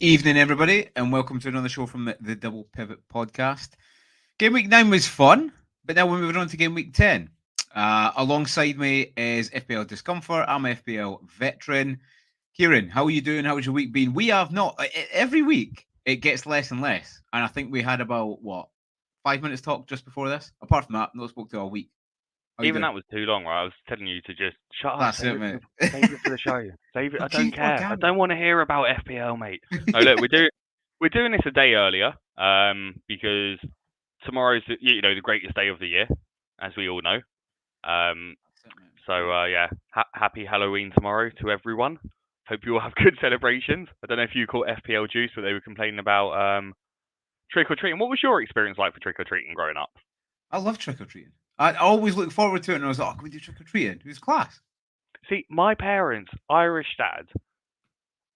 evening, everybody, and welcome to another show from the Double Pivot podcast. Game week 9 was fun, but now we're moving on to game week 10. Alongside me is FPL Discomfort. I'm a FPL veteran. Kieran, how are you doing? How's your week been? We have not, every week it gets less and less. And I think we had about, 5 minutes talk just before this? Apart from that, not spoke to all week. How you Even doing? that was too long, right? I was telling you to just shut up, That's it, mate. save it for the show. Save it. I don't Keep on care. I camera. don't want to hear about FPL, mate. No, look, we're doing this a day earlier, because tomorrow's the greatest day of the year, as we all know. Um, That's it, mate. yeah, happy Halloween tomorrow to everyone. Hope you all have good celebrations. I don't know if you caught FPL juice, but they were complaining about trick or treating. What was your experience like for trick or treating growing up? I love trick or treating. I always look forward to it, and I was like, "Oh, can we do trick or treating?" It was class, See, my parents, Irish dad.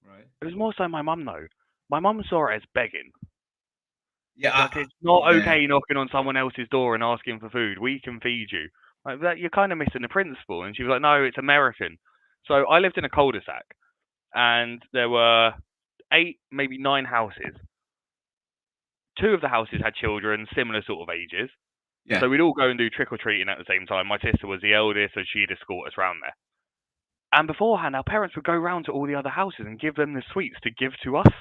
right? It was more so my mum though. My mum saw it as begging. Yeah, Like it's not yeah, okay knocking on someone else's door and asking for food. We can feed you. Like that, you're kind of missing the principle. And she was like, "No, it's American." So I lived in a cul-de-sac, and there were 8, maybe 9 houses. 2 of the houses had children similar sort of ages, yeah. so we'd all go and do trick or treating at the same time. My sister was the eldest, so she'd escort us round there. And beforehand, our parents would go round to all the other houses and give them the sweets to give to us,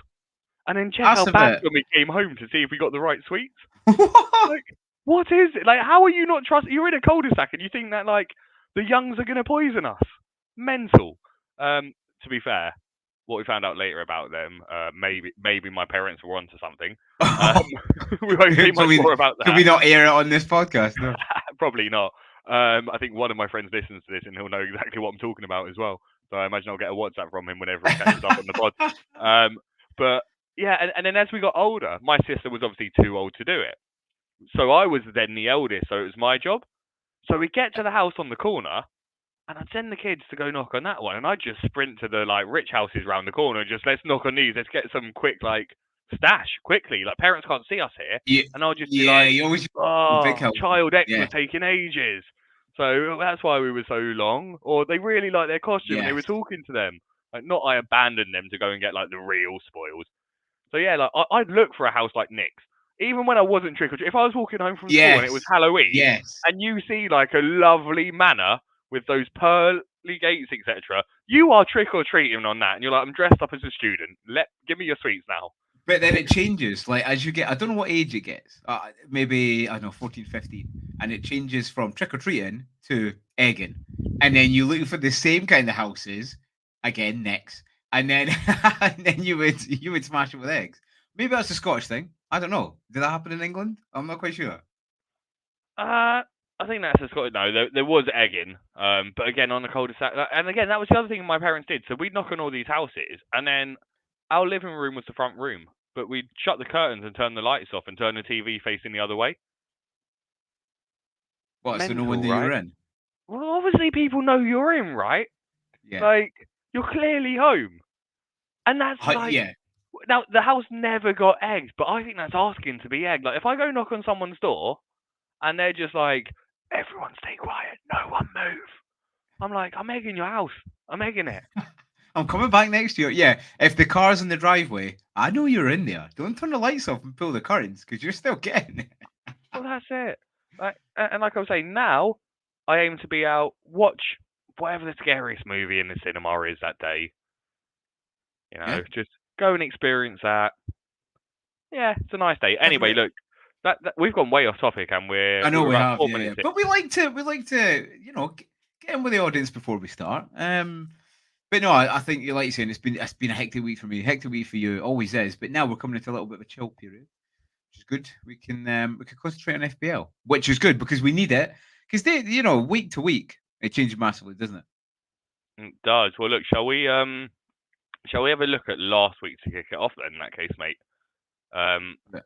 and then check That's our a bags bit. when we came home to see if we got the right sweets. What? Like, what is it? Like, how are you not trust? You're in a cul-de-sac and you think that like the youngs are gonna poison us? Mental. To be fair, what we found out later about them, maybe my parents were onto something. Um, we won't say Shall much we? more about Should we that. not air it on this podcast? No. Probably not. I think one of my friends listens to this and he'll know exactly what I'm talking about as well. So I imagine I'll get a WhatsApp from him whenever he catches up on the pod. But yeah, and then as we got older, my sister was obviously too old to do it. So I was then the eldest, so it was my job. So we get to the house on the corner, and I'd send the kids to go knock on that one, and I'd just sprint to the like rich houses round the corner, and just let's knock on these, let's get some quick like stash quickly. Like parents can't see us here, Yeah, and I'll just be yeah. like, You always the big oh, house. child X Yeah, was taking ages. So that's why we were so long. Or they really like their costume, and they yes, were talking to them. Like not I abandoned them to go and get like the real spoils. So yeah, like I'd look for a house like Nick's, even when I wasn't trick or treat. If I was walking home from school and it was yes, Halloween, yes. and you see like a lovely manor with those pearly gates, etc., you are trick or treating on that, and you're like, I'm dressed up as a student. Give me your sweets now. But then it changes. Like as you get, I don't know what age it gets. Maybe I don't know, 14, 15, and it changes from trick or treating to egging, and then you look for the same kind of houses again next, and then and then you would smash it with eggs. Maybe that's a Scottish thing. I don't know. Did that happen in England? I'm not quite sure. I think that's a Scottish. No, there was egging, but again on the cul-de-sac, and again that was the other thing my parents did. So we'd knock on all these houses, and then our living room was the front room, but we'd shut the curtains and turn the lights off and turn the TV facing the other way. What? So no one Mental, knew you were right? in. Well, obviously people know you're in, right? Yeah. Like you're clearly home, and that's like Yeah. now the house never got egged, but I think that's asking to be egged. Like if I go knock on someone's door and they're just like, "Everyone stay quiet, no one move," I'm like, "I'm egging your house. I'm egging it." I'm coming back next year. Yeah, if the car's in the driveway, I know you're in there. Don't turn the lights off and pull the curtains because you're still getting it. Well, that's it. Like, and like I was saying, now I aim to be out, watch whatever the scariest movie in the cinema is that day. Yeah, Just go and experience that. Yeah, it's a nice day. Anyway, every. look, that we've gone way off topic, and we're I know we're we about have. four Yeah, yeah, minutes in. but we like to get in with the audience before we start. But no, I think you like saying it's been a hectic week for me, hectic week for you, always is. But now we're coming into a little bit of a chill period, which is good. We can concentrate on FPL, which is good because we need it. Because week to week it changes massively, doesn't it? It does. Well, look, shall we have a look at last week to kick it off then? In that case, mate. Um, But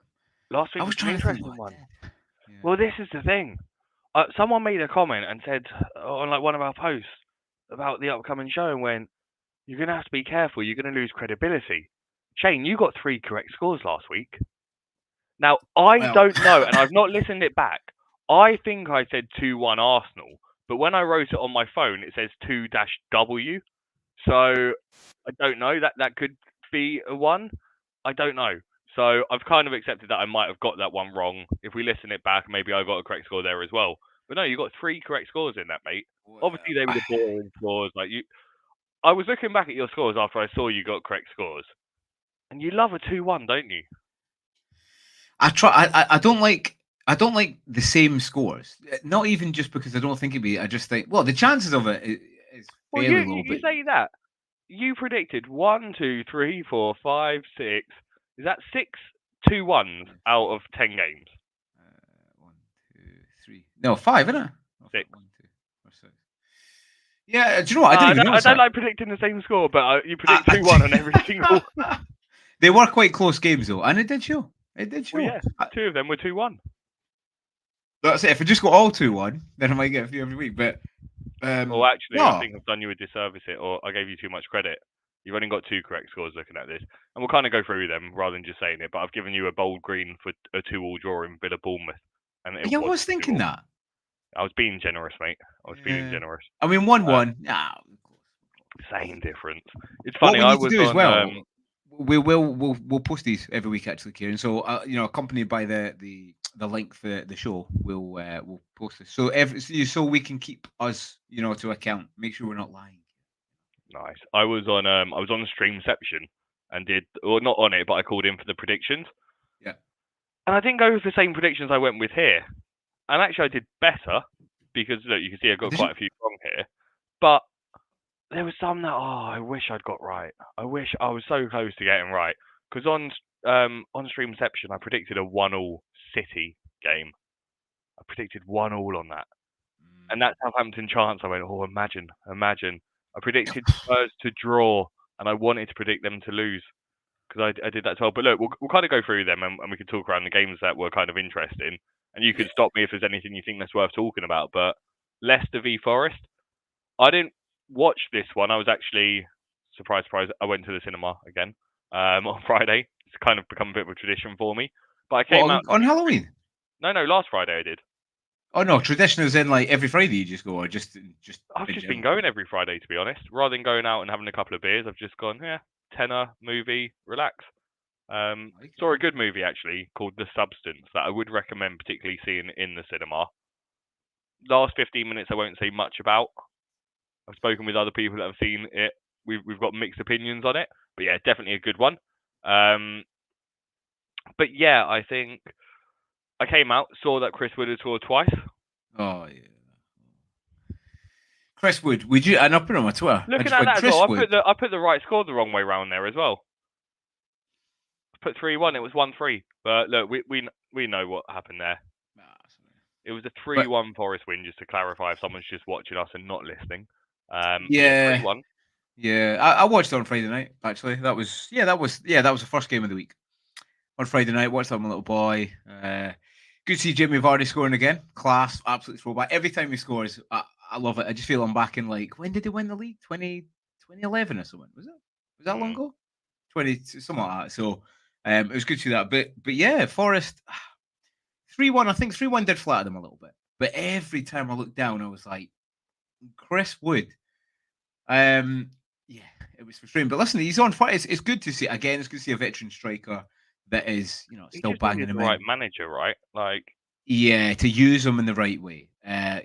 Last I week was was an trying to think what interesting I one. did. Yeah. Well, this is the thing. Someone made a comment and said on like one of our posts about the upcoming show and went, "You're gonna have to be careful. You're gonna lose credibility." Shane, you got 3 correct scores last week. Now I Well, don't know, and I've not listened it back. I think I said 2-1 Arsenal, but when I wrote it on my phone, it says 2-W. So I don't know. That could be a one. I don't know. So I've kind of accepted that I might have got that one wrong. If we listen it back, maybe I got a correct score there as well. But no, you got 3 correct scores in that, mate. Obviously, they were the boring scores. Like you, I was looking back at your scores after I saw you got correct scores, and you love a 2-1, don't you? I try. I don't like the same scores. Not even just because I don't think it'd be. I just think, well, the chances of it is Well, fairly low. you But say that. You predicted 1, 2, 3, 4, 5, 6. Is that 6 2-1s out of 10 games? 1, 2, 3. No, 5, isn't it? Oh, 6. 1, 2, 4, 6. Yeah. Do you know what? I didn't even I notice don't that. like predicting the same score, but you predict 2-1 on every single. They were quite close games though, and it did show. It did Well, show. yeah, 2 of them were 2-1. That's it. If I just got all 2-1, then I might get a few every week. But Well, actually, I no. think I've done you a disservice here, or I gave you too much credit. You've only got 2 correct scores looking at this, and we'll kind of go through them rather than just saying it. But I've given you a bold green for a 2-2 draw in Villa Bournemouth, and it Yeah, I was was thinking 2-2. that. I was being generous, mate. I was feeling Yeah. generous. I mean, 1-1. Nah. Same difference. It's What funny. we I need to was do as on. well, we'll post these every week actually, Kieran. So accompanied by the link for the show, we'll post this. So so we can keep us to account. Make sure we're not lying. Nice. I was on Streamception and did, or not on it, but I called in for the predictions. Yeah. And I didn't go with the same predictions I went with here. And actually, I did better because look, you can see I got Did quite you? a few wrong here. But there was some that I wish I'd got right. I wish I was so close to getting right because on Streamception I predicted a 1-1 City game. I predicted 1-1 on that. And that Southampton chance, I went, oh, imagine. I predicted Spurs to draw, and I wanted to predict them to lose because I did that as well. But look, we'll kind of go through them, and we can talk around the games that were kind of interesting. And you could stop me if there's anything you think that's worth talking about. But Leicester v Forest, I didn't watch this one. I was actually surprised. I went to the cinema again on Friday. It's kind of become a bit of a tradition for me. But I came out On Halloween? No, last Friday I did. Oh no, tradition is in like every Friday you just go, or just I've in just been general? going every Friday, to be honest. Rather than going out and having a couple of beers, I've just gone, yeah, tenner, movie, relax. Like Saw a good movie actually called The Substance that I would recommend particularly seeing in the cinema. Last 15 minutes I won't say much about. I've spoken with other people that have seen it. We've got mixed opinions on it, but yeah, definitely a good one. But yeah, I think I came out, saw that Chris Wood had scored twice. Oh yeah. Chris Wood, would you? And I put it on my Twitter. I Looking just at went that as Chris well, Wood. I put the right score the wrong way round there as well. I put 3-1. It was 1-3. But look, we know what happened there. It was a But 3-1 Forest win, just to clarify if someone's just watching us and not listening. yeah, 3-1. yeah. I watched it on Friday night. Actually, that was the first game of the week on Friday night. Watched that with my little boy. Good to see Jimmy Vardy scoring again. Class, absolute throwback. Every time he scores, I love it. I just feel I'm back in like when did they win the league? 2011 or something? Was it? Was that long ago? 20 something like that. So it was good to see that. But yeah, Forest 3-1. I think 3-1 did flatter them a little bit. But every time I looked down, I was like, Chris Wood. Yeah, it was frustrating. But listen, he's on fire. It's good to see again. It's good to see a veteran striker that is, He still just banging needed the them right in. manager, right? Like, Yeah, to use them in the right way. I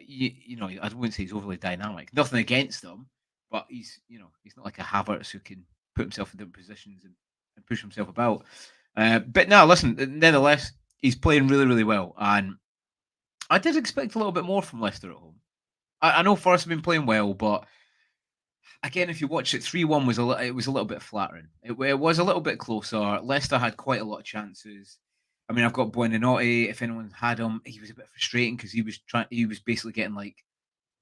wouldn't say he's overly dynamic. Nothing against him, but he's not like a Havertz who can put himself in different positions and push himself about. But no, listen, nevertheless, he's playing really, really well. And I did expect a little bit more from Leicester at home. I know Forest have been playing well, but again, if you watch it, 3-1 it was a little bit flattering. It was a little bit closer. Leicester had quite a lot of chances. I mean, I've got Buonanotte. If anyone had him, he was a bit frustrating because he was basically getting like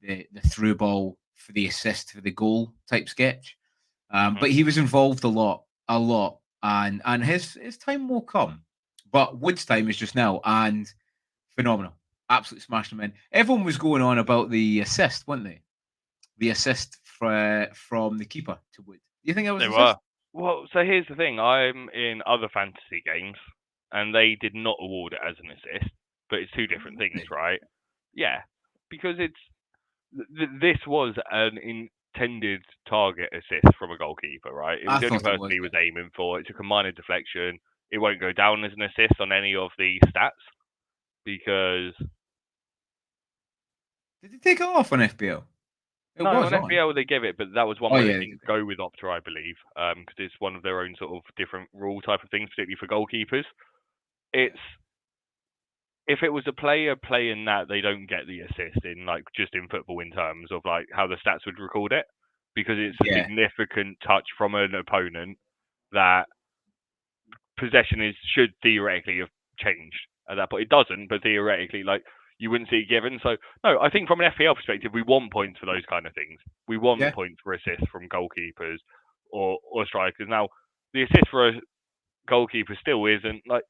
the through ball for the assist for the goal type sketch. But he was involved a lot, and his time will come. But Wood's time is just now, and phenomenal. Absolutely smashed him in. Everyone was going on about the assist, weren't they? The assist from the keeper to Wood. Do you think that was they an were. assist? Well, so here's the thing. I'm in other fantasy games, and they did not award it as an assist, but it's two Oh, different things, really? right? Yeah, because this was intended target assist from a goalkeeper, right? It was I the only thought it person was. he was aiming for. It took a minor deflection. It won't go down as an assist on any of the stats because Did they take it off on FPL? It no, was on on. FPL they give it, but that was one Oh where they yeah. didn't go with Opta, I believe, because it's one of their own sort of different rule type of things, particularly for goalkeepers. It's if it was a player playing that, they don't get the assist in like just in football in terms of like how the stats would record it, because it's a Yeah. significant touch from an opponent that possession should theoretically have changed at that point. It doesn't, but theoretically, like you wouldn't see it given. So no, I think from an FPL perspective, we want points for those kind of things. We want Yeah. points for assists from goalkeepers or strikers. Now, the assist for a goalkeeper still isn't like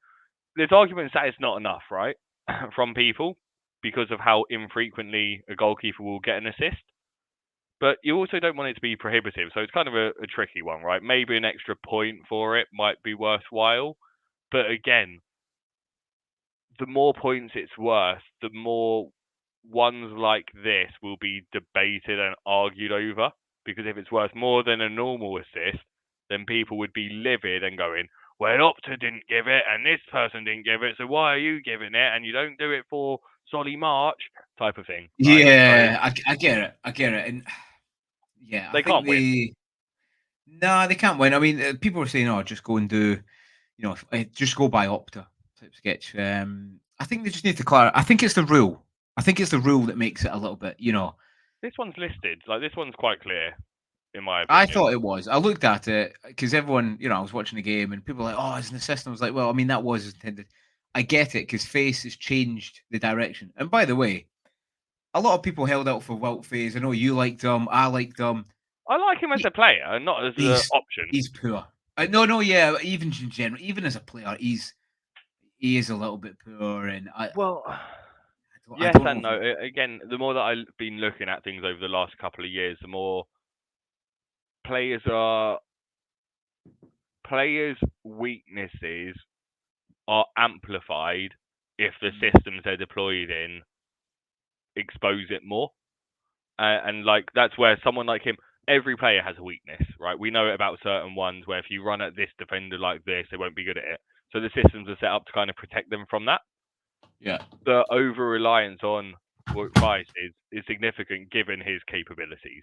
there's arguments that it's not enough, right? From people because of how infrequently a goalkeeper will get an assist. But you also don't want it to be prohibitive, so it's kind of a tricky one, right? Maybe an extra point for it might be worthwhile, but again, the more points it's worth, the more ones like this will be debated and argued over. Because if it's worth more than a normal assist, then people would be livid and going, well, Opta didn't give it, and this person didn't give it, so why are you giving it? And you don't do it for Solly March, type of thing, right? So Yeah, I get it. I get it. And yeah, I they think can't win. they can't win. I mean, people are saying, "Oh, just go and do, just go by Opta type sketch." I think they just need to clarify. I think it's the rule. I think it's the rule that makes it a little bit. This one's listed. Like, this one's quite clear, in my I opinion. thought it was. I looked at it because everyone, I was watching the game and people were like, "Oh, it's an assist." And I was like, "Well, I mean, that was intended." I get it because Face has changed the direction. And by the way, a lot of people held out for Wilt Face. I know you liked him. I liked him. I like him as a player, not as an He's option. he's poor. No, yeah. Even in general, even as a player, he is a little bit poor, and Well, I yes don't know and if no. Again, the more that I've been looking at things over the last couple of years, the more players are players' weaknesses are amplified if the systems they're deployed in expose it more. And like that's where someone like him, every player has a weakness, right? We know about certain ones where if you run at this defender like this, they won't be good at it. So the systems are set up to kind of protect them from that. yeah, The over reliance on Price is significant given his capabilities.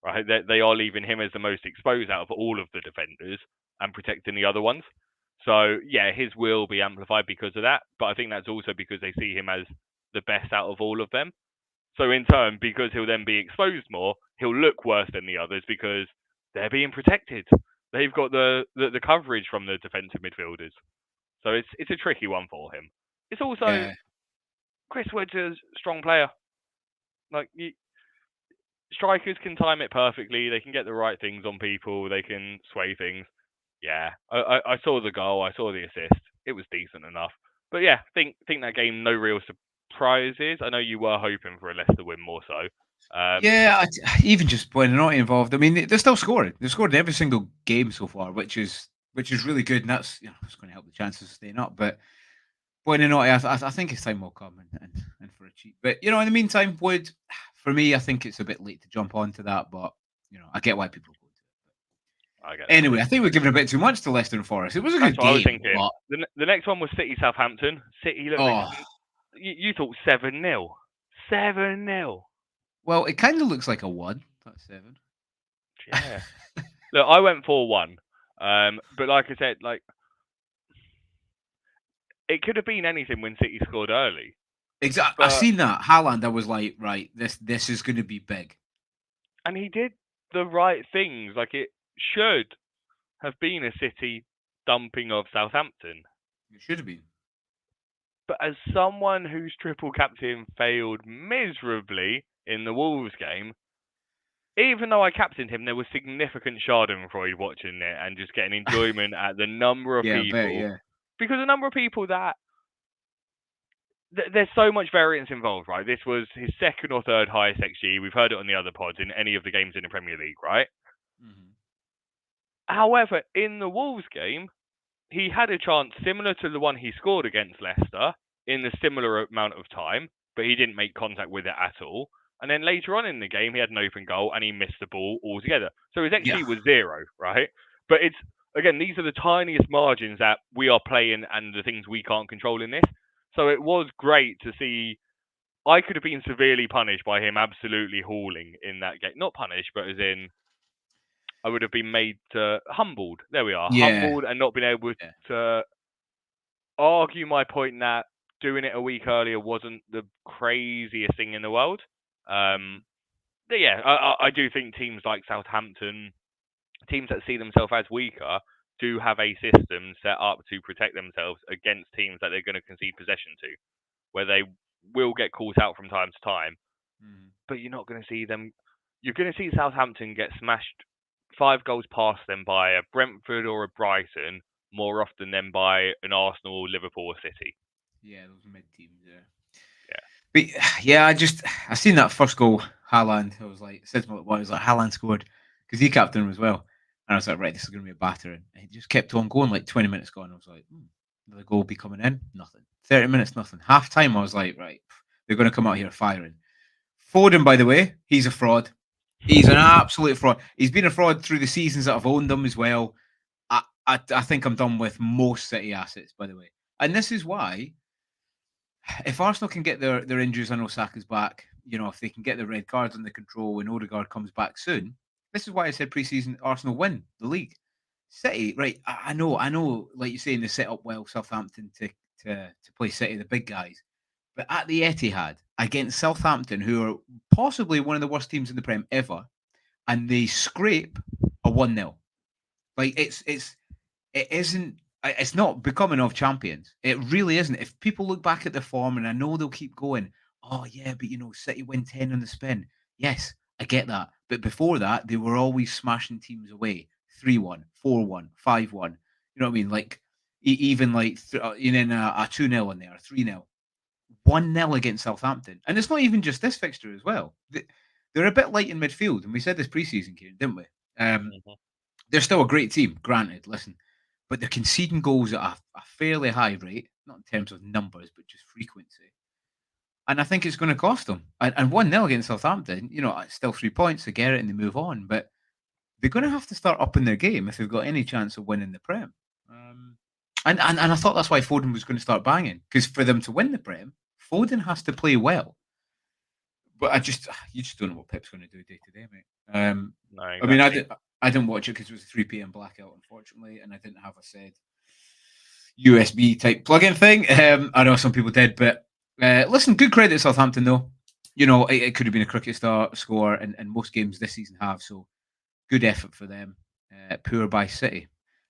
Right, they are leaving him as the most exposed out of all of the defenders and protecting the other ones. So yeah, his will be amplified because of that, but I think that's also because they see him as the best out of all of them. So in turn, because he'll then be exposed more, he'll look worse than the others because they're being protected. They've got the coverage from the defensive midfielders. So it's a tricky one for him. It's also yeah, Chris Wood's a strong player. Like strikers can time it perfectly. They can get the right things on people. They can sway things. Yeah, I saw the goal. I saw the assist. It was decent enough. But yeah, think that game no real surprises. I know you were hoping for a Leicester win more so. yeah. Even just when they're not involved, I mean, they're still scoring. They've scored in every single game so far, which is really good, and that's it's going to help the chances of staying up. But when they're not, I think it's time will come and for a cheat. But in the meantime, Wood, for me, I think it's a bit late to jump onto that, but I get why people go to I get it. that. Anyway, I think we're giving a bit too much to Leicester and Forest. It was a That's good what I was game, thinking. but The next one was City Southampton. City looked like oh, you thought 7-0. 7-0. well, it kind of looks like a one. That's 7. Yeah. Look, I went 4-1. But like I said, like it could have been anything when City scored early. Exactly. I But seen that Haaland. I was like, right, this is going to be big. and he did the right things. Like it should have been a City dumping of Southampton. It should have been. But as someone whose triple captain failed miserably in the Wolves game, even though I captained him, there was significant Schadenfreude watching it and just getting enjoyment at the number of Yeah, I bet. people. Yeah. Because the number of people that there's so much variance involved, right? This was his second or third highest XG. We've heard it on the other pods in any of the games in the Premier League, right? Mm-hmm. However, in the Wolves game, he had a chance similar to the one he scored against Leicester in a similar amount of time, but he didn't make contact with it at all. And then later on in the game, he had an open goal and he missed the ball altogether. So his Yeah. XG was 0, right? But it's, again, these are the tiniest margins that we are playing and the things we can't control in this. So it was great to see. I could have been severely punished by him absolutely hauling in that game. Not punished, but as in I would have been made humbled. There we are, Yeah. humbled and not been able Yeah. to argue my point that doing it a week earlier wasn't the craziest thing in the world. Mhm. But yeah, I do think teams like Southampton, teams that see themselves as weaker, do have a system set up to protect themselves against teams that they're going to concede possession to, where they will get caught out from time to time. Mhm. But you're not going to see them. You're going to see Southampton get smashed 5 goals past them by a Brentford or a Brighton more often than by an Arsenal, Liverpool, or City. Yeah, those mid teams. Yeah. Yeah. But yeah, I seen that first goal, Haaland. I was like, said to my little boy, I was like, Haaland scored because he captained him as well. And I was like, right, this is going to be a battering. And he just kept on going, like 20 minutes gone. I was like, the goal will be coming in. Nothing. 30 minutes, nothing. Half time, I was like, right, they're going to come out here firing. Foden, by the way, he's a fraud. He's an absolute fraud. He's been a fraud through the seasons that I've owned him as well. I think I'm done with most City assets, by the way. And this is why if Arsenal can get their injuries, I know Saka's back. You know, if they can get the red cards under control and Odegaard comes back soon, this is why I said preseason Arsenal win the league. City, right? I know. Like you're saying, they set up well Southampton to play City, the big guys. But at the Etihad against Southampton, who are possibly one of the worst teams in the Prem ever, and they scrape a 1-0. Like it isn't it's not becoming of champions. It really isn't. If people look back at the form, and I know they'll keep going, oh yeah, but City win 10 on the spin. Yes, I get that. But before that, they were always smashing teams away. 3-1, 4-1, 5-1. You know what I mean? Like even like in a 2-0 in there, 3-0. 1-0 against Southampton. And it's not even just this fixture as well. They're a bit light in midfield, and we said this preseason, Kieran, didn't we? Mhm. They're still a great team, granted. Listen, but they're conceding goals at a fairly high rate, not in terms of numbers, but just frequency. And I think it's going to cost them. And 1-0 against Southampton, it's still 3 points. They get it and they move on. But they're going to have to start upping their game if they've got any chance of winning the Prem. And I thought that's why Foden was going to start banging, because for them to win the Prem, Foden has to play well. But you just don't know what Pep's going to do day to day, mate. No, I mean, exactly. I didn't watch it because it was a 3 p.m. blackout, unfortunately, and I didn't have a said USB type plug-in thing. I know some people did, but listen, good credit to Southampton though. It could have been a cricket score, and most games this season have. So good effort for them. Poor by City.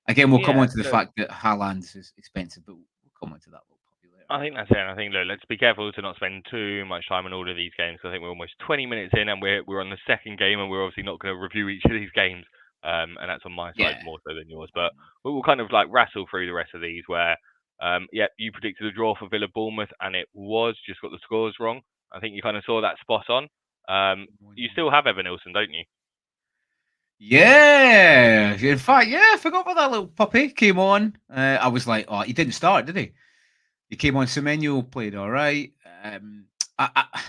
Again, we'll come Yeah, on to the look, fact that Haaland is expensive, but we'll come on to that little puppy later. I think that's it. I think, look, let's be careful to not spend too much time on all of these games. 'Cause I think we're almost 20 minutes in, and we're on the second game, and we're obviously not going to review each of these games. And that's on my side Yeah, more so than yours. I But know. we'll kind of like wrestle through the rest of these. Where, yeah, you predicted a draw for Villa Bournemouth, and it was just got the scores wrong. I think you kind of saw that spot on. You still have Evan Nilsson, don't you? Yeah, in fact, yeah, I forgot about that little puppy. Came on. I was like, oh, he didn't start, did he? He came on. Semenyo played all right. I, I,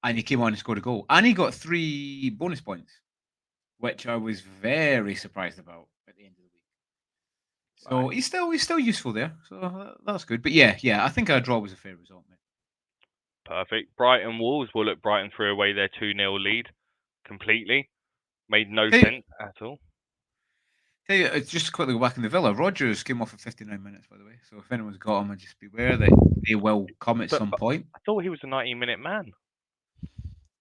and he came on and scored a goal, and he got 3 bonus points, which I was very surprised about at the end of the week. So Nice. he's still useful there. So that's good. But yeah, I think our draw was a fair result, mate. Perfect. Brighton Wolves. Well, look, Brighton threw away their 2-0 lead completely. Made no Tell you, sense at all. just to quickly go back in the Villa. Rogers came off at 59 minutes, by the way. So if anyone's got him, just beware that they will come at some But point. I thought he was a 90-minute man.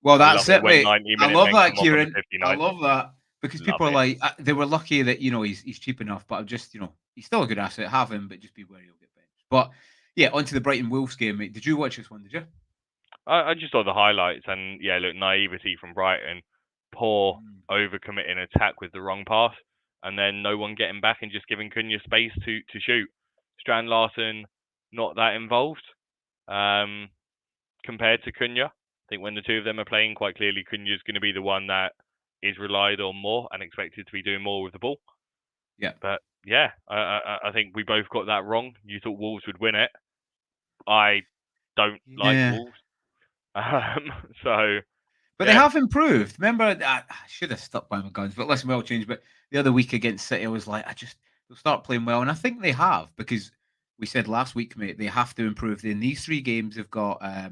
Well, I love that's it it, when mate. I 90-minute love men that, come off on the Kieran. I 59th. love that because Love people are it. like, they were lucky that he's cheap enough. But I'm just he's still a good asset. Have him, but just be wary he'll get benched. But yeah, onto the Brighton Wolves game, mate. Did you watch this one? Did you? I just saw the highlights and yeah, look, naivety from Brighton, poor Mm. overcommitting attack with the wrong pass, and then no one getting back and just giving Cunha space to shoot. Strand Larson not that involved compared to Cunha. I think when the two of them are playing, quite clearly Cunha's going to be the one that is relied on more and expected to be doing more with the ball. Yeah. But yeah, I think we both got that wrong. You thought Wolves would win it. I don't like Yeah. Wolves. So But they yeah, have improved. Remember, I should have stuck by my guns, but listen, well changed. But the other week against City, I was like, they'll start playing well, and I think they have because we said last week, mate, they have to improve. In these three games, they've got, I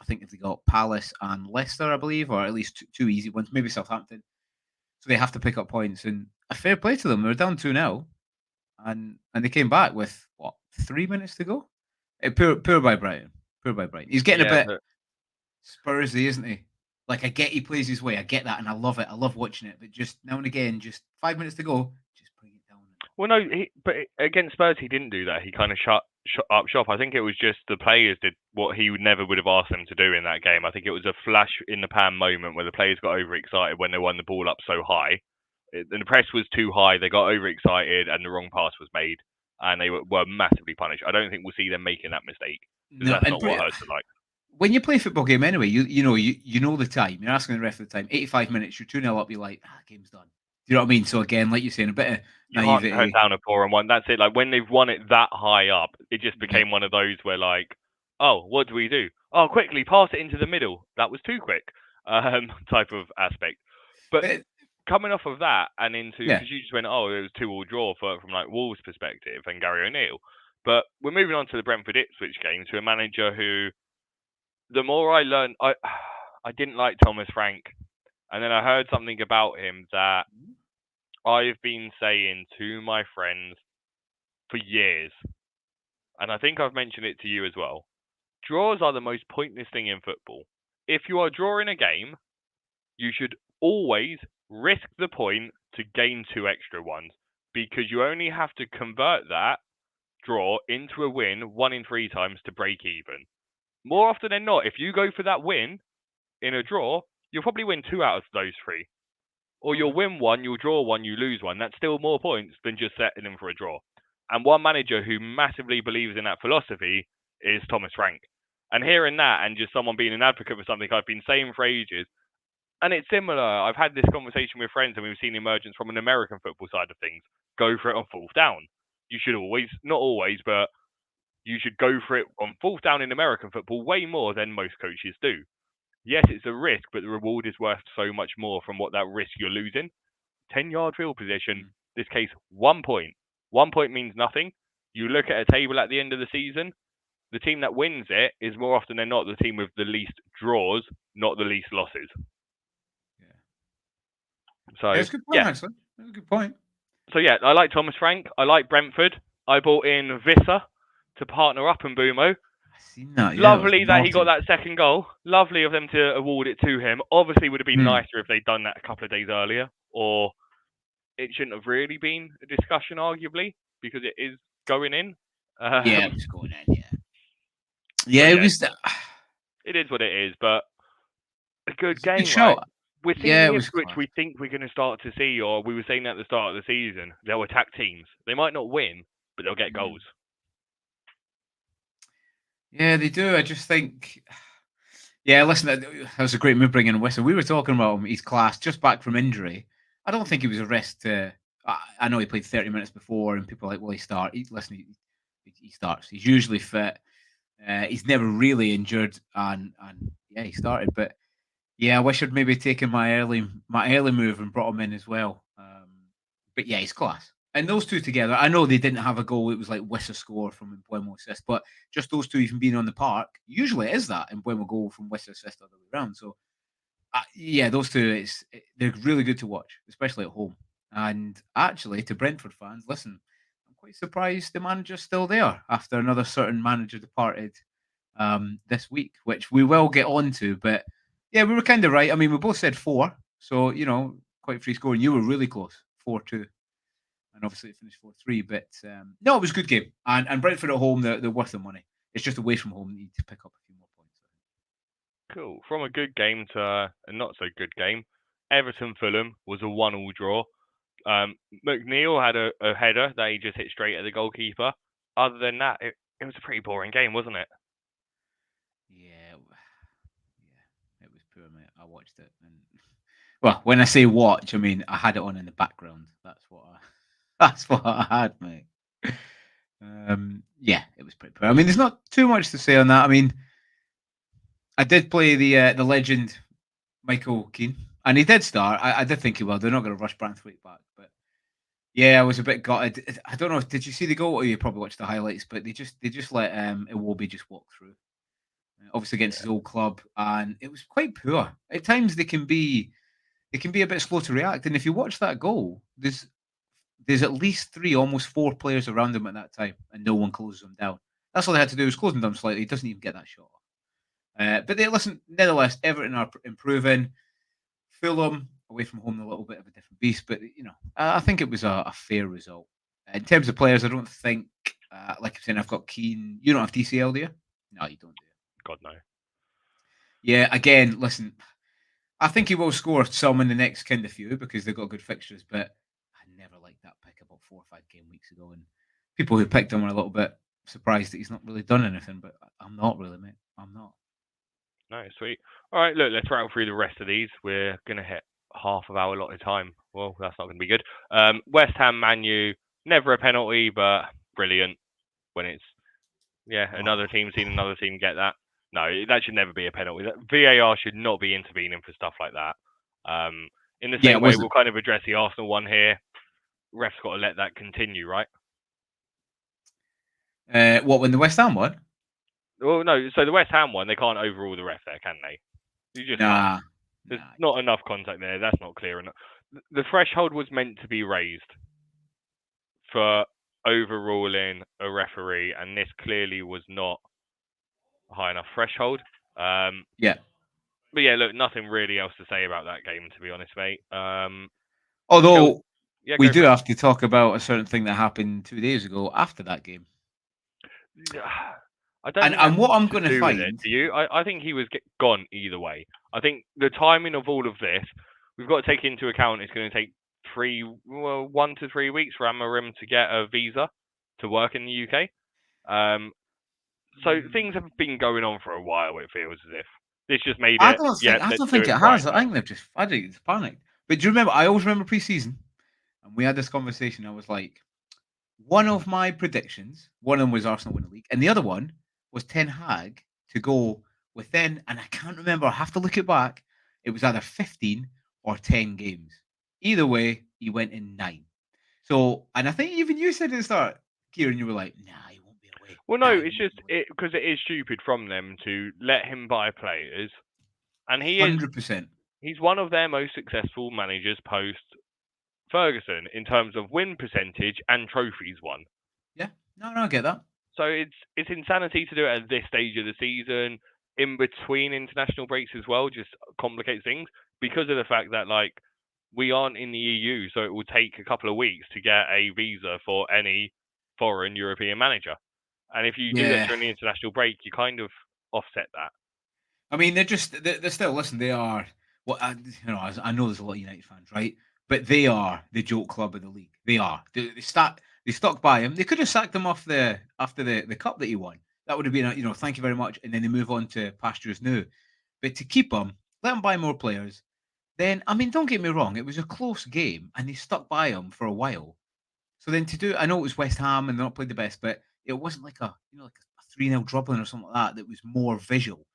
think they got Palace and Leicester, I believe, or at least two easy ones, maybe Southampton. So they have to pick up points, and a fair play to them. They're down 2-0, and they came back with what 3 minutes to go. Poor by Brighton. Poor by Brighton. He's getting a yeah. bit Spursy, isn't he? Like I get he plays his way, I get that, and I love it. I love watching it. But just now and again, just 5 minutes to go, just bring it down. Well, no, but against Spurs he didn't do that. He kind of shut up shop. I think it was just the players did what he never would have asked them to do in that game. I think it was a flash in the pan moment where the players got overexcited when they won the ball up so high. And the press was too high. They got overexcited, and the wrong pass was made, and they were massively punished. I don't think we'll see them making that mistake because No, that's and not what Hurts are like. when you play a football game anyway, you know the time. You're asking the ref for the time. 85 minutes, you're 2-0 up, you're like, game's done. Do you know what I mean? So again, like you're saying, a bit of You can't turn naivety. down a 4-1. That's it. Like when they've won it that high up, it just Yeah. became one of those where like, oh, what do we do? Oh, quickly pass it into the middle. That was too quick, type of aspect. But But, coming off of that and into yeah. because you just went, oh, it was 2-2 draw from like Wolves' perspective and Gary O'Neill. But we're moving on to the Brentford Ipswich game to a manager who, the more I learned, I didn't like Thomas Frank, and then I heard something about him that I've been saying to my friends for years, and I think I've mentioned it to you as well. Draws are the most pointless thing in football. If you are drawing a game, you should always risk the point to gain 2 extra ones because you only have to convert that draw into a win 1 in 3 times to break even. More often than not, if you go for that win in a draw, you'll probably win 2 out of those 3. Or you'll win one, you'll draw one, you lose one. That's still more points than just settling for a draw. And one manager who massively believes in that philosophy is Thomas Frank. And hearing that and just someone being an advocate for something I've been saying for ages, and it's similar. I've had this conversation with friends and we've seen emergence from an American football side of things. Go for it on fourth down. You should always, not always, but you should go for it on fourth down in American football way more than most coaches do. Yes, it's a risk, but the reward is worth so much more from what that risk you're losing. 10-yard field position, this case, 1 point. 1 point means nothing. You look at a table at the end of the season, the team that wins it is more often than not the team with the least draws, not the least losses. So, That's a good point, yeah. actually. That's a good point. So, yeah, I like Thomas Frank. I like Brentford. I bought in Visser to partner up and Boomo. I seen that, yeah. Lovely that he got that second goal. Lovely of them to award it to him. Obviously, would have been nicer if they'd done that a couple of days earlier, or it shouldn't have really been a discussion, arguably, because it is going in. Yeah, it was going in, yeah. Yeah, it was. It is what it is, but a good game, good show. right? We're seeing Yeah, the it was Ipswich class. we think we're going to start to see, or we were saying at the start of the season, they'll attack teams. They might not win, but they'll get goals. Yeah, they do. I just think. Yeah, listen, that was a great move bringing in Whistle. We were talking about him. He's class, just back from injury. I don't think he was a risk to. I know he played 30 minutes before, and people are like, "Well, he start." Listen, he starts. He's usually fit. He's never really injured, and yeah, he started. But yeah, I wish I'd maybe taken my early move and brought him in as well. But yeah, he's class. And those two together, I know they didn't have a goal. It was like Wissa score from Embuemo assist, but just those two even being on the park, usually it is that Embuemo goal from Wissa assist all the way around. So yeah, those two, they're really good to watch, especially at home. And actually, to Brentford fans, listen, I'm quite surprised the manager's still there after another certain manager departed this week, which we will get on to. But yeah, we were kind of right. I mean, we both said 4, so quite free scoring. You were really close, 4-2, and obviously it finished 4-3. But no, it was a good game. And Brentford at home, they're worth the money. It's just away from home that you need to pick up a few more points. Cool. From a good game to a not so good game, Everton Fulham was a 1-1 draw. McNeil had a header that he just hit straight at the goalkeeper. Other than that, it was a pretty boring game, wasn't it? Yeah, it was poor, mate. I watched it, and well, when I say watch, I mean I had it on in the background. That's what I had, mate. Yeah, it was pretty poor. I mean, there's not too much to say on that. I mean, I did play the legend Michael Keane, and he did start. I did think he will. They're not going to rush Branthwaite back, but yeah, I was a bit gutted. I don't know. Did you see the goal? Or you probably watched the highlights, but they just let Iwobi just walk through. Obviously against his old club, and it was quite poor. At times they can be a bit slow to react. And if you watch that goal, there's at least three, almost four players around him at that time, and no one closes him down. That's all they had to do was close him down slightly. He doesn't even get that shot. But they listen. Nevertheless, Everton are improving. Fulham away from home, a little bit of a different beast, but I think it was a fair result. In terms of players, I don't think, like I'm saying, I've got Keane. You don't have DCL, do you? No, you don't do. God no. Yeah, again, listen, I think he will score some in the next kind of few because they've got good fixtures, but I never liked that pick about 4 or 5 game weeks ago. And people who picked him are a little bit surprised that he's not really done anything, but I'm not really, mate. I'm not. No, sweet. All right, look, let's rattle through the rest of these. We're gonna hit half of our allotted time. Well, that's not gonna be good. West Ham, Man U, never a penalty, but brilliant when it's another Oh, team seen another team get that. No, that should never be a penalty. VAR should not be intervening for stuff like that. In the yeah, same it way, wasn't. we'll kind of address the Arsenal one here. Refs got to let that continue, right? What, when the West Ham one? Well, no. So the West Ham one, they can't overrule the ref there, can they? You just can't. Nah. There's Nah. not enough contact there. That's not clear enough. The threshold was meant to be raised for overruling a referee, and this clearly was not a high enough threshold. Yeah. But yeah, look, nothing really else to say about that game, to be honest, mate. Chelsea, Although yeah, we go do for it. have to talk about a certain thing that happened 2 days ago after that game. I don't And think that's and what I'm to going to do with it. find, Do you? I think he was gone either way. I think the timing of all of this, we've got to take into account. It's going to take 1 to 3 weeks for Amarim to get a visa to work in the UK. So things have been going on for a while. It feels as if this just made I it. don't Yeah, think I let's don't do think it it right has. I now. think I think it's panicked. But do you remember? I always remember pre-season, and we had this conversation. I was like, one of my predictions, one of them was Arsenal win the league, and the other one was Ten Hag to go within, and I can't remember. I have to look it back. It was either 15 or 10 games. Either way, he went in 9. So, and I think even you said at the start, Kieran, you were like, "Nah, he won't be away. Well, no, Nah, he it's won't just be away." it because it is stupid from them to let him buy players, and he is 100%. he's one of their most successful managers post Ferguson in terms of win percentage and trophies won. Yeah. No, no, I get that. So it's insanity to do it at this stage of the season, in between international breaks as well, just complicates things because of the fact that like we aren't in the EU, so it will take a couple of weeks to get a visa for any foreign European manager. And if you do that Yeah. during the international break, you kind of offset that. I mean, they're still, listen, they are, well, I know there's a lot of United fans, right? But they are the joke club of the league. They are. They stuck by him. They could have sacked him off the after the cup that he won. That would have been, thank you very much, and then they move on to pastures new. But to keep him, let him buy more players. Then, I mean, don't get me wrong, it was a close game, and they stuck by him for a while. So then to do, I know it was West Ham and they're not played the best, but it wasn't like a 3-0 drubbing or something like that. That was more visual.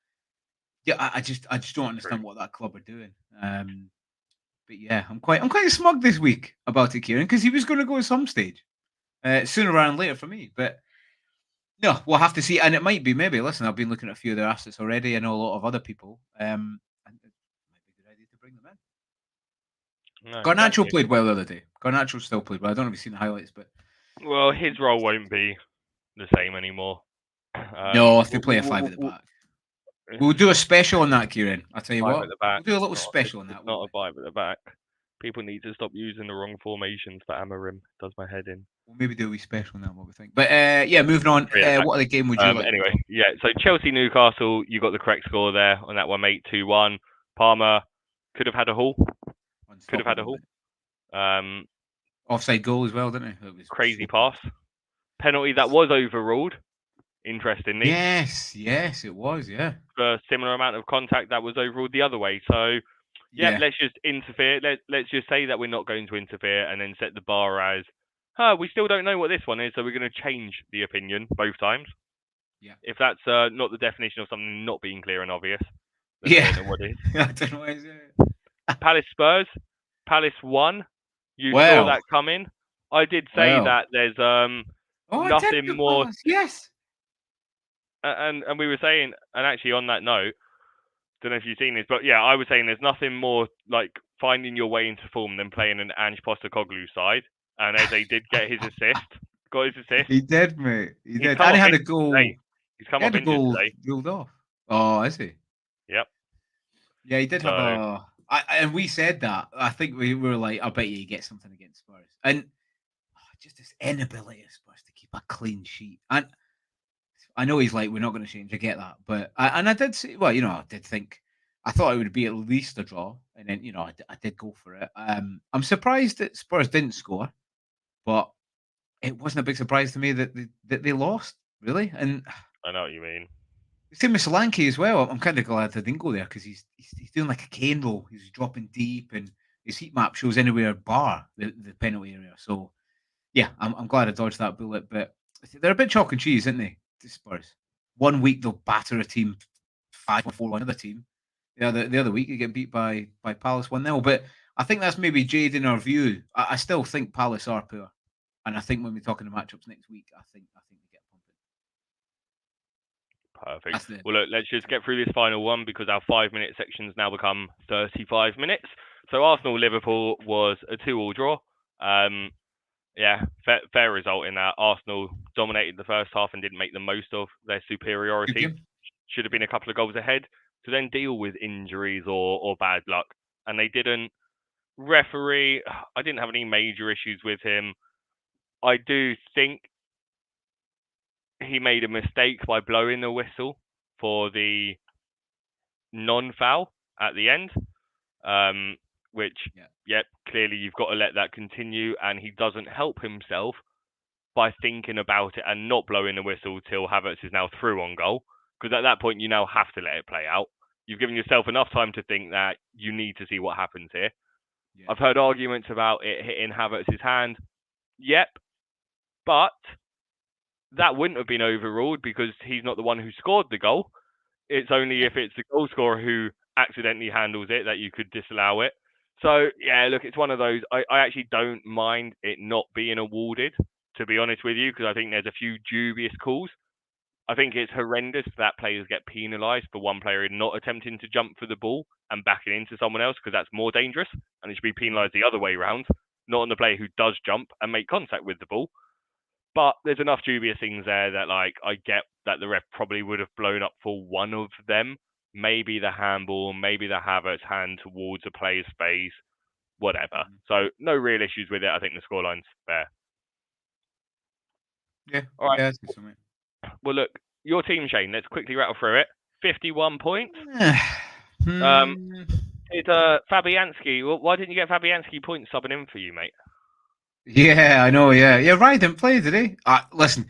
Yeah, I just don't True. understand what that club are doing. But yeah, I'm quite smug this week about it, Kieran, because he was going to go at some stage, sooner rather than later for me. But no, we'll have to see, and it might be maybe. Listen, I've been looking at a few of their assets already. I know a lot of other people, and it might be a good idea to bring them in. No, Garnacho exactly. played well the other day. Garnacho still played well. I don't know if you've seen the highlights, but Well, he his played role decent. won't be the same anymore. No, if they play a five at the back, we'll do a special on that, Kieran. I'll tell you Five at what, the back. we'll do a It's little not. special on It's that, won't not we? a five at the back. People need to stop using the wrong formations for Amarim. Does my head in. We'll maybe do a wee special on that, what we think. But yeah, moving on. Three at the back. What other game would you like to Anyway, talk? yeah. So Chelsea Newcastle, you got the correct score there on that one, mate. 2-1. Palmer could have had a haul. Could have had a Unstoppable, haul. mate. Um, Offside goal as well, didn't it? It was crazy so close. pass. Penalty that was overruled. Interestingly, Yes, it was. Yeah, for a similar amount of contact that was overruled the other way. So yeah, yeah. let's just interfere. Let's just say that we're not going to interfere, and then set the bar as, we still don't know what this one is, so we're going to change the opinion both times. Yeah. If that's not the definition of something not being clear and obvious, then I Yeah. don't know what is. I don't know what is it. Palace Spurs. Palace won. You saw Well, that coming. I did say well. that there's Oh, I did nothing do more, Palace. Yes. and we were saying, and actually on that note, don't know if you've seen this, but yeah, I was saying there's nothing more like finding your way into form than playing an Ange Postecoglou side. And Eze did get his assist, got his assist. He did, mate. He He's did. come And he off had a injured goal. today. He's come He off had a injured goal today. ruled off. Oh, is he? Yep. Yeah, he did have So and we said that. I think we were like, I bet you he gets something against Spurs. And just this inability of Spurs to keep a clean sheet. And I know he's like, we're not going to change. I get that. But I did say, well, I did think, I thought it would be at least a draw. And then, I did go for it. I'm surprised that Spurs didn't score, but it wasn't a big surprise to me that they lost, really. And I know what you mean. same with Solanke as well. I'm kind of glad I didn't go there because he's doing like a Kane roll. He's dropping deep, and his heat map shows anywhere bar the penalty area. So yeah, I'm glad I dodged that bullet. But they're a bit chalk and cheese, aren't they? The Spurs. One week they'll batter a team 5-4 another team. The other week you get beat by Palace 1-0. But I think that's maybe jading our view. I still think Palace are poor, and I think when we're talking the matchups next week, I think they get pumping. Perfect. That's the Well, look, let's just get through this final one because our 5-minute section's now become 35 minutes. So Arsenal Liverpool was a 2-2 draw. Yeah, fair result in that. Arsenal dominated the first half and didn't make the most of their good superiority. game. Should have been a couple of goals ahead to then deal with injuries or bad luck, and they didn't. Referee, I didn't have any major issues with him. I do think he made a mistake by blowing the whistle for the non-foul at the end, which, Yeah. clearly you've got to let that continue, and he doesn't help himself by thinking about it and not blowing the whistle till Havertz is now through on goal, because at that point you now have to let it play out. You've given yourself enough time to think that you need to see what happens here. Yeah. I've heard arguments about it hitting Havertz's hand. Yep, but that wouldn't have been overruled because he's not the one who scored the goal. It's only if it's the goal scorer who accidentally handles it that you could disallow it. So, yeah, look, it's one of those. I actually don't mind it not being awarded, to be honest with you, because I think there's a few dubious calls. I think it's horrendous that players get penalised for one player not attempting to jump for the ball and backing into someone else, because that's more dangerous, and it should be penalised the other way round, not on the player who does jump and make contact with the ball. But there's enough dubious things there that, like, I get that the ref probably would have blown up for one of them. Maybe the handball, maybe the Havertz hand towards a player's face, whatever. So no real issues with it. I think the scoreline's fair. Yeah. All right. Yeah, that's good for me. Well, look, your team, Shane. Let's quickly rattle through it. 51 points. Did Fabianski? Well, why didn't you get Fabianski points subbing in for you, mate? Yeah, I know. Yeah, Ryan didn't play, did he? Listen,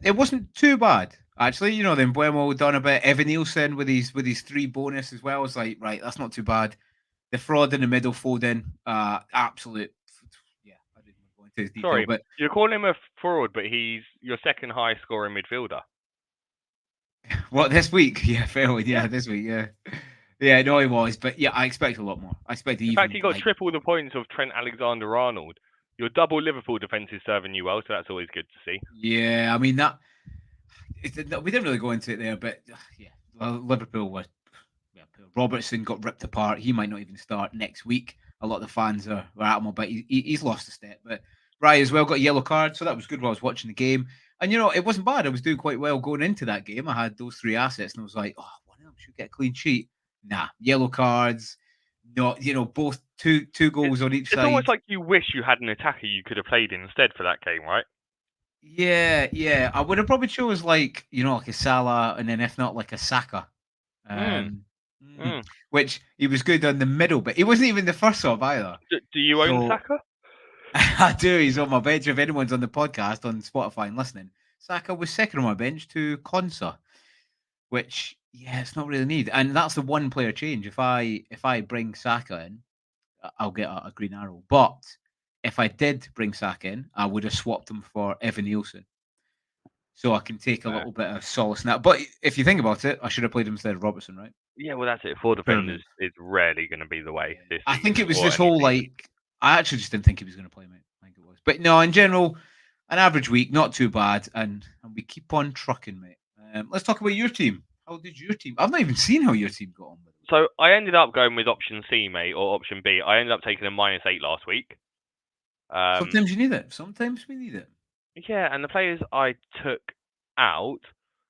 it wasn't too bad actually. Then Buemo done a bit. Evan Nielsen with his 3 bonus as well. It's like, right, that's not too bad. The fraud in the middle, Foden, absolute. Yeah, I didn't go into his detail, Sorry, but you're calling him a fraud, but he's your second highest scoring midfielder. what this week? Yeah, fairly. Yeah, this week. Yeah. Yeah, no, he was, but yeah, I expect a lot more. I expect In even. fact, he got triple the points of Trent Alexander-Arnold. Your double Liverpool defence is serving you well, so that's always good to see. Yeah, I mean that. We didn't really go into it there, but yeah, Liverpool were. Yeah, Robertson got ripped apart. He might not even start next week. A lot of the fans are at him, but he's lost a step. But Rye as well got a yellow card, so that was good while I was watching the game. And it wasn't bad. I was doing quite well going into that game. I had those 3 assets, and I was like, oh, one of them should get a clean sheet. Nah, yellow cards. Not both two goals on each side. It's almost like you wish you had an attacker you could have played instead for that game, right? Yeah. I would have probably chose like a Salah, and then if not like a Saka. Which he was good on the middle, but he wasn't even the first sub either. Do you own Saka? I do. He's on my bench. If anyone's on the podcast on Spotify and listening, Saka was second on my bench to Konsa, which it's not really needed. And that's the one player change. If I bring Saka in, I'll get a green arrow. But if I did bring Saka in, I would have swapped him for Evan Nielsen. so I can take a Fair. little bit of solace in that. But if you think about it, I should have played him instead of Robertson, right? Yeah, well, that's it. Four defenders Pyramid. is rarely going to be the way Yeah. this I think season it was or this any whole season. like I actually just didn't think he was going to play, mate. I think it was, but no, in general, an average week, not too bad, and we keep on trucking, mate. Let's talk about your team. How did your team? I've not even seen how your team got on. By the way. So I ended up going with option C, mate, or option B. I ended up taking a -8 last week. Sometimes you need it. Sometimes we need it. Yeah, and the players I took out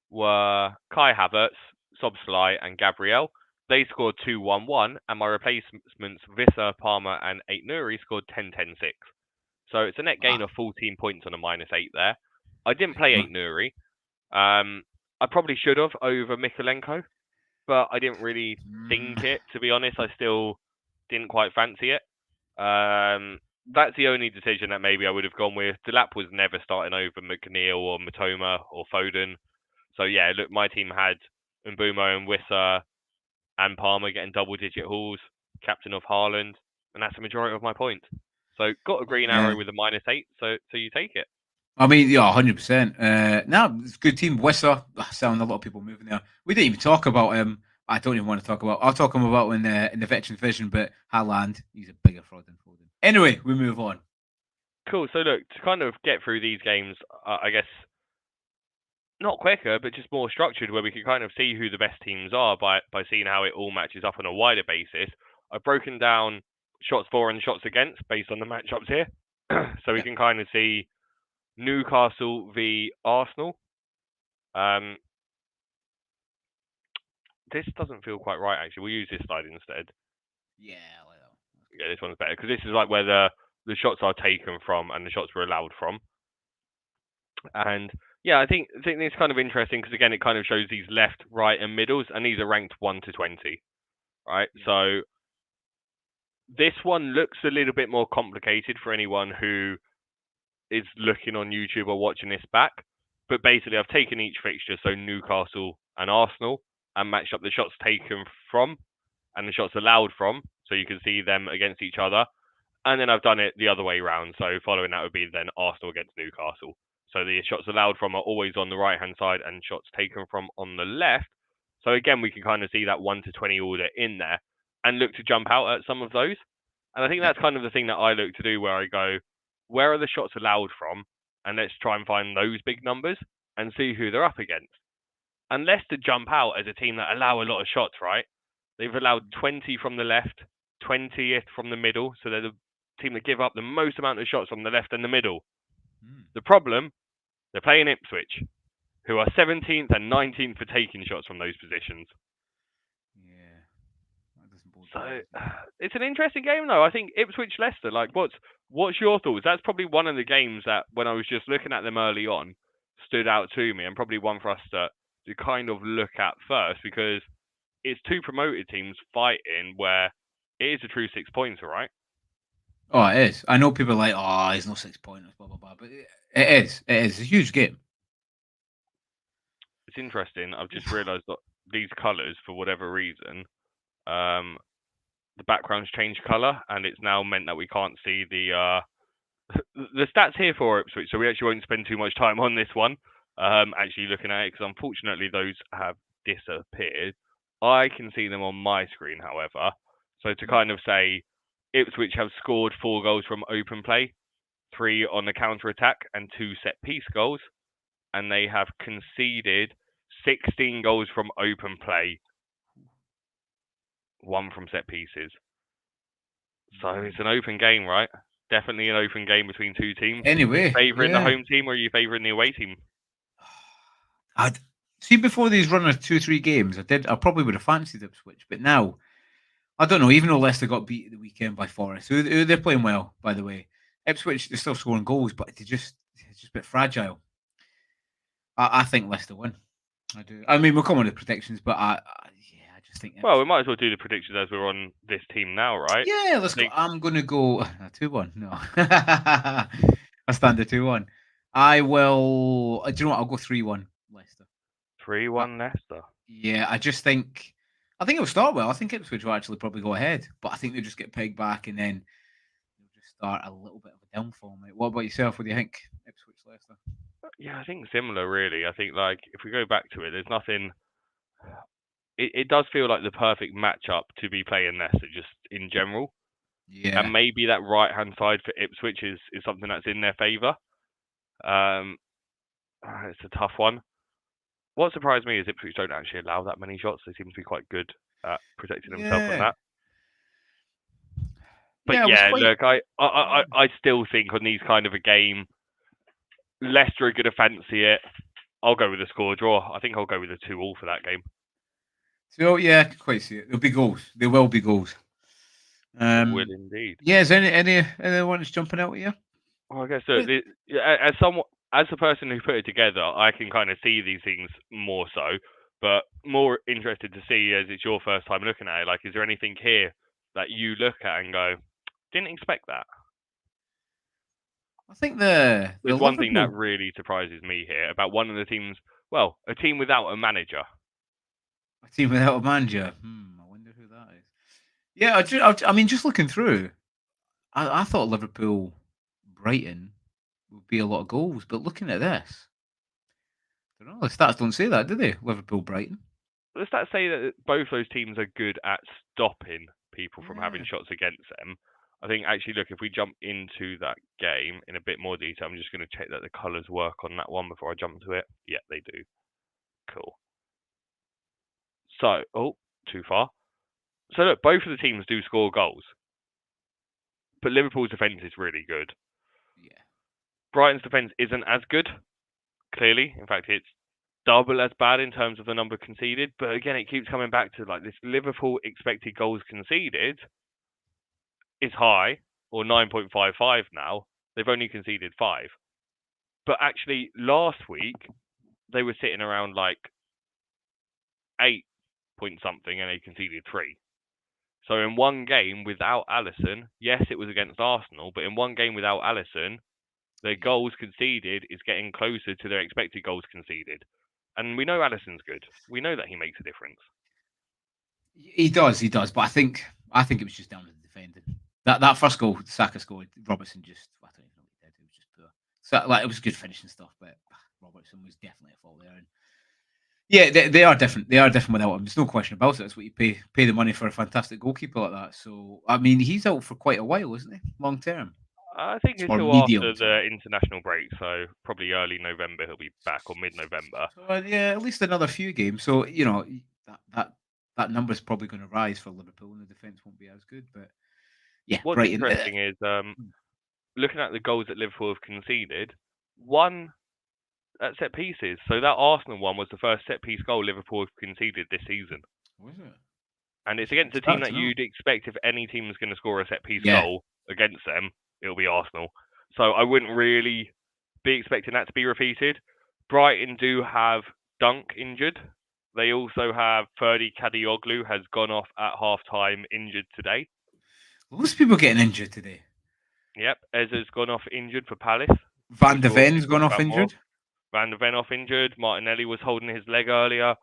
were Kai Havertz, Sobslai, and Gabriel. They scored 2-1-1, and my replacements Visser, Palmer, and 8 Nuri scored 10-10-6. So it's a net gain Wow. of 14 points on a -8 there. I didn't Big play 8 man. Nuri. I probably should have over Mikolenko, but I didn't really think it, to be honest. I still didn't quite fancy it. That's the only decision that maybe I would have gone with. Delap was never starting over McNeil or Matoma or Foden. So yeah, look, my team had Mbumo and Wissa and Palmer getting double-digit hauls, captain of Haaland, and that's the majority of my points. So got a green Yeah. arrow with a -8, so you take it. I mean, yeah, 100%. No, it's a good team. Wissa, sound a lot of people moving there. We didn't even talk about him. I don't even want to talk about. I'll talk him about in the veteran division, but Haaland, he's a bigger fraud than Foden. Anyway, we move on. Cool. So look, to kind of get through these games, I guess not quicker, but just more structured, where we can kind of see who the best teams are by seeing how it all matches up on a wider basis. I've broken down shots for and shots against based on the matchups here, so we Yeah. can kind of see Newcastle v Arsenal. This doesn't feel quite right actually. We'll use this slide instead. Yeah, I like that. Yeah, this one's better because this is like where the shots are taken from and the shots were allowed from. And yeah, I think it's kind of interesting because again, it kind of shows these left, right, and middles, and these are ranked 1 to 20, right? Yeah. So this one looks a little bit more complicated for anyone who is looking on YouTube or watching this back. But basically, I've taken each fixture, so Newcastle and Arsenal, and matched up the shots taken from and the shots allowed from, so you can see them against each other. And then I've done it the other way around. So following that would be then Arsenal against Newcastle. So the shots allowed from are always on the right hand side and shots taken from on the left. So again, we can kind of see that 1 to 20 order in there and look to jump out at some of those. And I think Yeah. that's kind of the thing that I look to do, where I go, where are the shots allowed from? And let's try and find those big numbers and see who they're up against. And Leicester jump out as a team that allow a lot of shots, right? They've allowed 20 from the left, 20th from the middle. So they're the team that give up the most amount of shots from the left and the middle. The problem, they're playing Ipswich, who are 17th and 19th for taking shots from those positions. Yeah. That doesn't bode So well. it's an interesting game, though. I think Ipswich Leicester. Like, what's your thoughts? That's probably one of the games that, when I was just looking at them early on, stood out to me, and probably one for us to kind of look at first, because it's two promoted teams fighting where it is a true 6-pointer, right? Oh, it is. I know people are like, oh, he's no 6 pointers, blah blah blah, but it is. It is a huge game. It's interesting. I've just realised that these colours, for whatever reason, the background's changed colour, and it's now meant that we can't see the stats here for Ipswich. So we actually won't spend too much time on this one, actually looking at it, because unfortunately those have disappeared. I can see them on my screen, however. So to kind of say, Ipswich have scored 4 goals from open play, 3 on the counter attack, and 2 set piece goals, and they have conceded 16 goals from open play, 1 from set pieces. So it's an open game, right? Definitely an open game between two teams. Anyway, Favouring the yeah. home team, or are you favouring the away team? I'd see before these run of 2-3 games. I probably would have fancied Ipswich, but now I don't know. Even though Leicester got beat at the weekend by Forest, who they're playing well, by the way. Ipswich, they're still scoring goals, but it's just a bit fragile. I think Leicester win. I do. I mean, we'll come on to predictions, but yeah, I just think Well, we Ipswich. might as well do the predictions as we're on this team now, right? Yeah, let's go. Think I'm gonna go 2-1. No, I stand at 2-1. I will. Do you know what? I'll go 3-1 Leicester. Uh, 3-1 Leicester. yeah, I think it'll start well. I think Ipswich will actually probably go ahead, but I think they'll just get pegged back and then start a little bit of a downfall, mate. What about yourself? What do you think? Ipswich Leicester. Yeah, I think similar really. I think like if we go back to it, there's nothing. It does feel like the perfect matchup to be playing Leicester just in general, and Yeah. maybe that right hand side for Ipswich is something that's in their favour. Um, it's a tough one. What surprised me is Ipswich don't actually allow that many shots. They seem to be quite good at protecting themselves on Yeah. that. But Yeah, I was yeah, quite. look, I still think on these kind of a game, Leicester are going to fancy it. I'll go with a score draw. I think I'll go with a 2-2 for that game. So yeah, I can quite see it. There'll be goals. There will be goals. It will indeed. Yeah. Is anyone that's jumping out at you? Well, I guess so. As someone, as the person who put it together, I can kind of see these things more so, but more interested to see as it's your first time looking at it. Like, is there anything here that you look at and go, didn't expect that? I think the There's one thing that Liverpool really surprises me here about one of the teams. Well, a team without a manager. a team without a manager. I wonder who that is. Yeah, I mean, just looking through, I thought Liverpool, Brighton would be a lot of goals, but looking at this, I don't know. The stats don't say that, do they? Liverpool, Brighton. Does that say that both those teams are good at stopping people from having Yeah. shots against them? I think actually, look, if we jump into that game in a bit more detail, I'm just going to check that the colours work on that one before I jump to it. Yeah, they do. Cool. So, oh, too far. So look, both of the teams do score goals, but Liverpool's defence is really good. Yeah. Brighton's defence isn't as good, clearly. In fact, it's double as bad in terms of the number conceded. But again, it keeps coming back to like this Liverpool expected goals conceded is high, or 9.55 now. They've only conceded 5. But actually, last week, they were sitting around like 8 point something and they conceded 3. So in one game without Alisson, yes, it was against Arsenal, but in one game without Alisson, their Yeah. goals conceded is getting closer to their expected goals conceded. And we know Alisson's good. We know that he makes a difference. He does. But I think it was just down to the defending. That first goal, Saka scored. Robertson just, I don't even know what he did. It was just poor. So like it was good finishing stuff, but Robertson was definitely a fault there. And yeah, they are different. They are different without him. There's no question about it. That's what you pay the money for a fantastic goalkeeper like that. So I mean, he's out for quite a while, isn't he? Long term I think or until medium after term. the international break, so probably early November he'll be back, or mid-November. So yeah, at least another few games. So that number's probably going to rise for Liverpool, and the defense won't be as good. But yeah, What's Brighton. interesting is looking at the goals that Liverpool have conceded, one at set pieces. So that Arsenal one was the first set piece goal Liverpool have conceded this season. Was it? And it's That's a good against a team start that to know. you'd expect if any team was going to score a set piece Yeah. goal against them, it'll be Arsenal. So I wouldn't really be expecting that to be repeated. Brighton do have Dunk injured. They also have Ferdi Kadioglu has gone off at half time injured today. Loads of people getting injured today. Yep, Ezra's gone off injured for Palace, Van which de we'll Ven's talk gone off about more. injured. Van der Ven off injured. Martinelli was holding his leg earlier.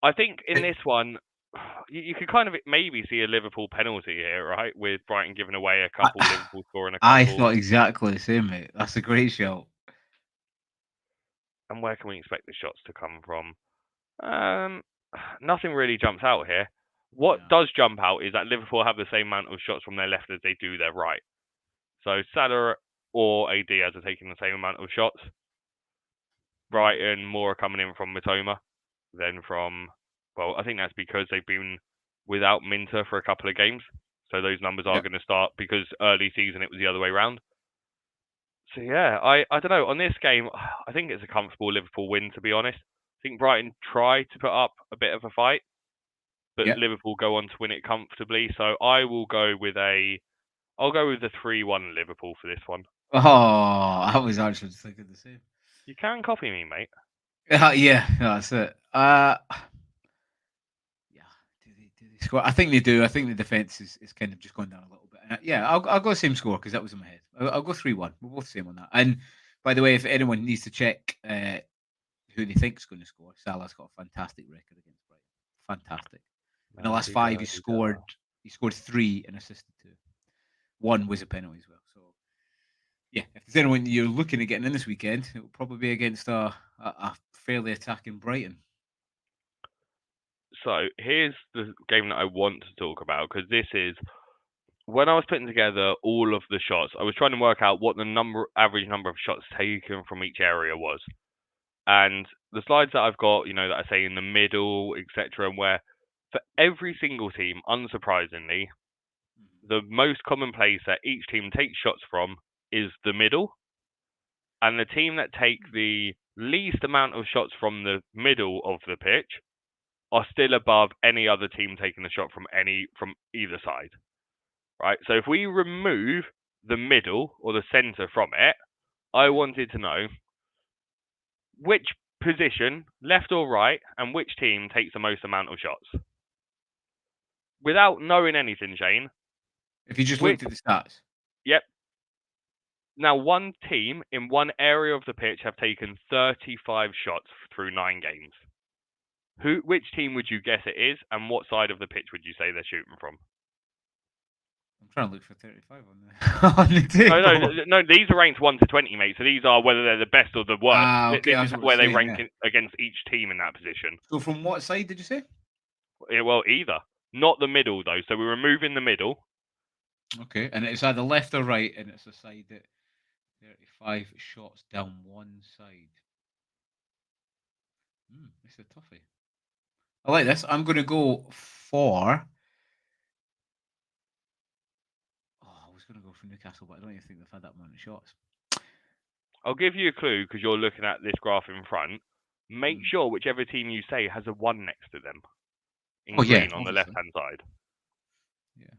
I think in this one, you could kind of maybe see a Liverpool penalty here, right? With Brighton giving away a couple, I, Liverpool scoring a I couple. thought exactly the same, mate. That's a great shout. And where can we expect the shots to come from? Nothing really jumps out here. What No. does jump out is that Liverpool have the same amount of shots from their left as they do their right. So Salah or Diaz are taking the same amount of shots. Brighton more are coming in from Matoma than from. Well, I think that's because they've been without Minter for a couple of games. So those numbers are Yeah. going to start because early season it was the other way around. So yeah, I don't know. On this game, I think it's a comfortable Liverpool win, to be honest. I think Brighton try to put up a bit of a fight, but Yeah. Liverpool go on to win it comfortably. So I'll go with the 3-1 Liverpool for this one. Oh, I was actually thinking the same. You can copy me, mate. Yeah, that's it. Yeah. Do they score? I think they do. I think the defense is kind of just gone down a little bit. And, yeah, I'll go same score because that was in my head. I'll go 3-1. We're both same on that. And by the way, if anyone needs to check who they think is going to score, Salah's got a fantastic record against Brighton. Fantastic. In the last 5, he scored 3 and assisted 2. one was a penalty as well. So yeah, if there's anyone you're looking at getting in this weekend, it will probably be against a fairly attacking Brighton. So here's the game that I want to talk about, because this is when I was putting together all of the shots, I was trying to work out what the average number of shots taken from each area was. And the slides that I've got, that I say in the middle, etc., and where for every single team, unsurprisingly, the most common place that each team takes shots from is the middle. And the team that take the least amount of shots from the middle of the pitch are still above any other team taking the shot from either side. Right? So if we remove the middle or the center from it, I wanted to know which position, left or right, and which team takes the most amount of shots. Without knowing anything, Shane. If you just looked at the stats. Yep. Now, one team in one area of the pitch have taken 35 shots through 9 games. Which team would you guess it is, and what side of the pitch would you say they're shooting from? I'm trying to look for 35 on the on the table. No, these are ranked 1 to 20, mate. So these are whether they're the best or the worst. Okay, this is where they rank against each team in that position. So from what side did you say? Well, either. Not the middle, though. So we're removing the middle. Okay, and it's either left or right, and it's a side that 35 shots down one side. It's a toughie. I like this. I'm going to go for... I was going to go for Newcastle, but I don't even think they've had that amount of shots. I'll give you a clue because you're looking at this graph in front. Make sure whichever team you say has a 1 next to them in green on the left-hand side. Yeah.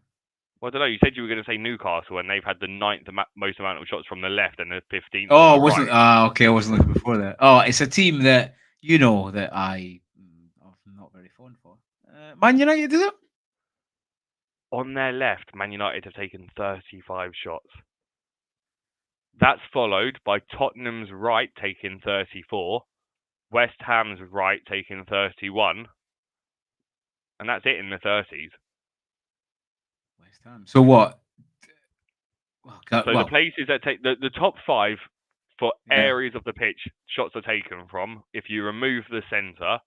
Well, I don't know. You said you were going to say Newcastle, and they've had the 9th most amount of shots from the left and the 15th. Oh, it wasn't. Okay, I wasn't looking before that. Oh, it's a team that that I'm not very fond for. Man United, is it? On their left, Man United have taken 35 shots. That's followed by Tottenham's right taking 34, West Ham's right taking 31, and that's it in the 30s. West Ham. So what? The places that take the top 5 for areas of the pitch shots are taken from, if you remove the centre,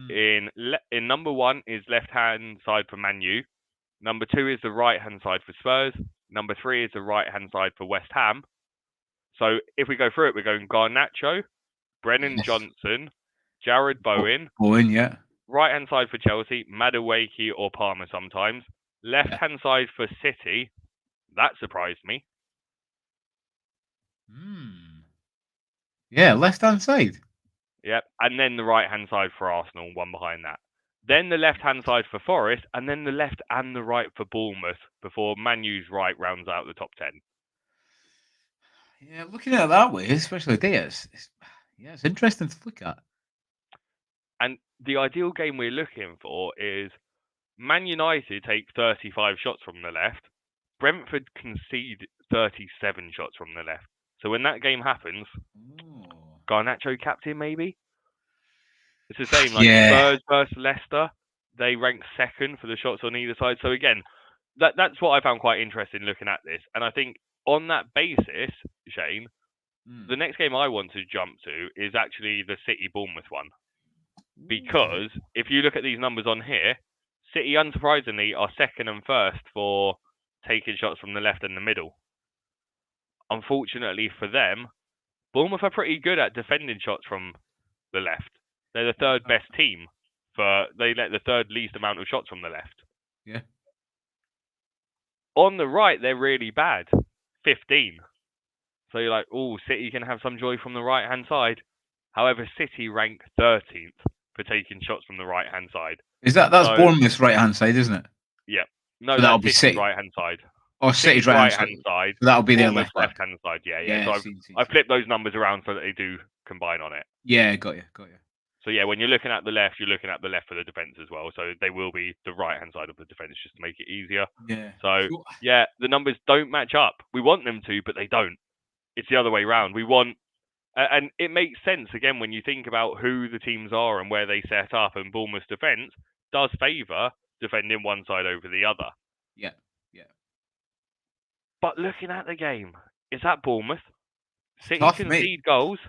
in number 1 is left-hand side for Man U, number 2 is the right-hand side for Spurs, number 3 is the right-hand side for West Ham. So if we go through it, we're going Garnacho, Brennan Johnson, Jared Bowen. Yeah. Right-hand side for Chelsea, Madueke or Palmer sometimes. Left-hand side for City. That surprised me. Yeah, left-hand side. Yep. And then the right-hand side for Arsenal, one behind that. Then the left-hand side for Forest, and then the left and the right for Bournemouth before Man U's right rounds out the top 10. Yeah, looking at it that way, especially it's interesting to look at. And the ideal game we're looking for is Man United take 35 shots from the left. Brentford concede 37 shots from the left. So when that game happens, Garnacho captain maybe? It's the same, like Spurs versus Leicester. They rank second for the shots on either side. So again, that's what I found quite interesting looking at this. And I think on that basis, Shane, the next game I want to jump to is actually the City-Bournemouth one. Because if you look at these numbers on here, City, unsurprisingly, are second and first for taking shots from the left and the middle. Unfortunately for them, Bournemouth are pretty good at defending shots from the left. They're the third best team. They let the third least amount of shots from the left. Yeah. On the right, they're really bad. 15. So you're like, City can have some joy from the right-hand side. However, City rank 13th for taking shots from the right-hand side. That's Bournemouth's right-hand side, isn't it? Yeah. No, so that'll be City right-hand side. City's right-hand side. So that'll be their left-hand side. Yeah. So I've flipped those numbers around so that they do combine on it. Yeah, got you. So yeah, when you're looking at the left, you're looking at the left for the defence as well. So they will be the right-hand side of the defence just to make it easier. Yeah. So yeah, the numbers don't match up. We want them to, but they don't. It's the other way around. We want, and it makes sense again when you think about who the teams are and where they set up. And Bournemouth's defence does favour defending one side over the other. Yeah. But looking at the game, is that Bournemouth? It's City tough, mate. concede goals.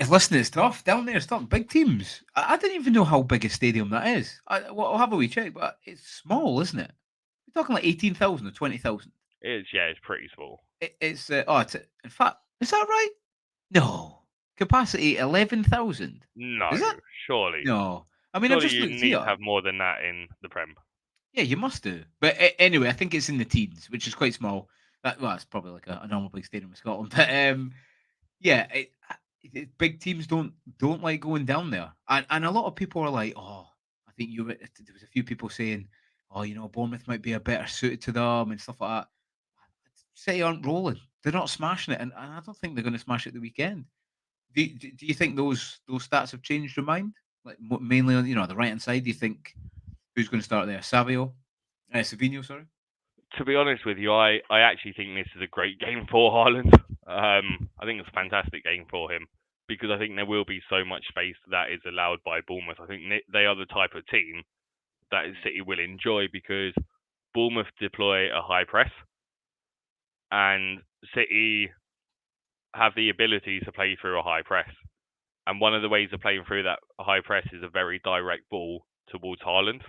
Listen, it's tough down there. It's tough. Big teams. I didn't even know how big a stadium that is. Well, I'll have a wee check, but it's small, isn't it? We're talking like 18,000 or 20,000. It's pretty small. It's in fact, is that right? No, capacity 11,000. No, Is it? surely. No, I mean I Surely just you looked need to here. have more than that in the Prem. Yeah, you must do. But anyway, I think it's in the teens, which is quite small. Well, it's probably like a normal big stadium in Scotland. But yeah, big teams don't like going down there, and a lot of people are like, oh, I think there was a few people saying, oh, Bournemouth might be a better suited to them and stuff like that. City aren't rolling; they're not smashing it, and I don't think they're going to smash it the weekend. Do you think those stats have changed your mind? Like mainly on the right hand side, do you think who's going to start there? Savino, sorry. To be honest with you, I actually think this is a great game for Haaland. I think it's a fantastic game for him because I think there will be so much space that is allowed by Bournemouth. I think they are the type of team that City will enjoy because Bournemouth deploy a high press and City have the ability to play through a high press. And one of the ways of playing through that high press is a very direct ball towards Haaland.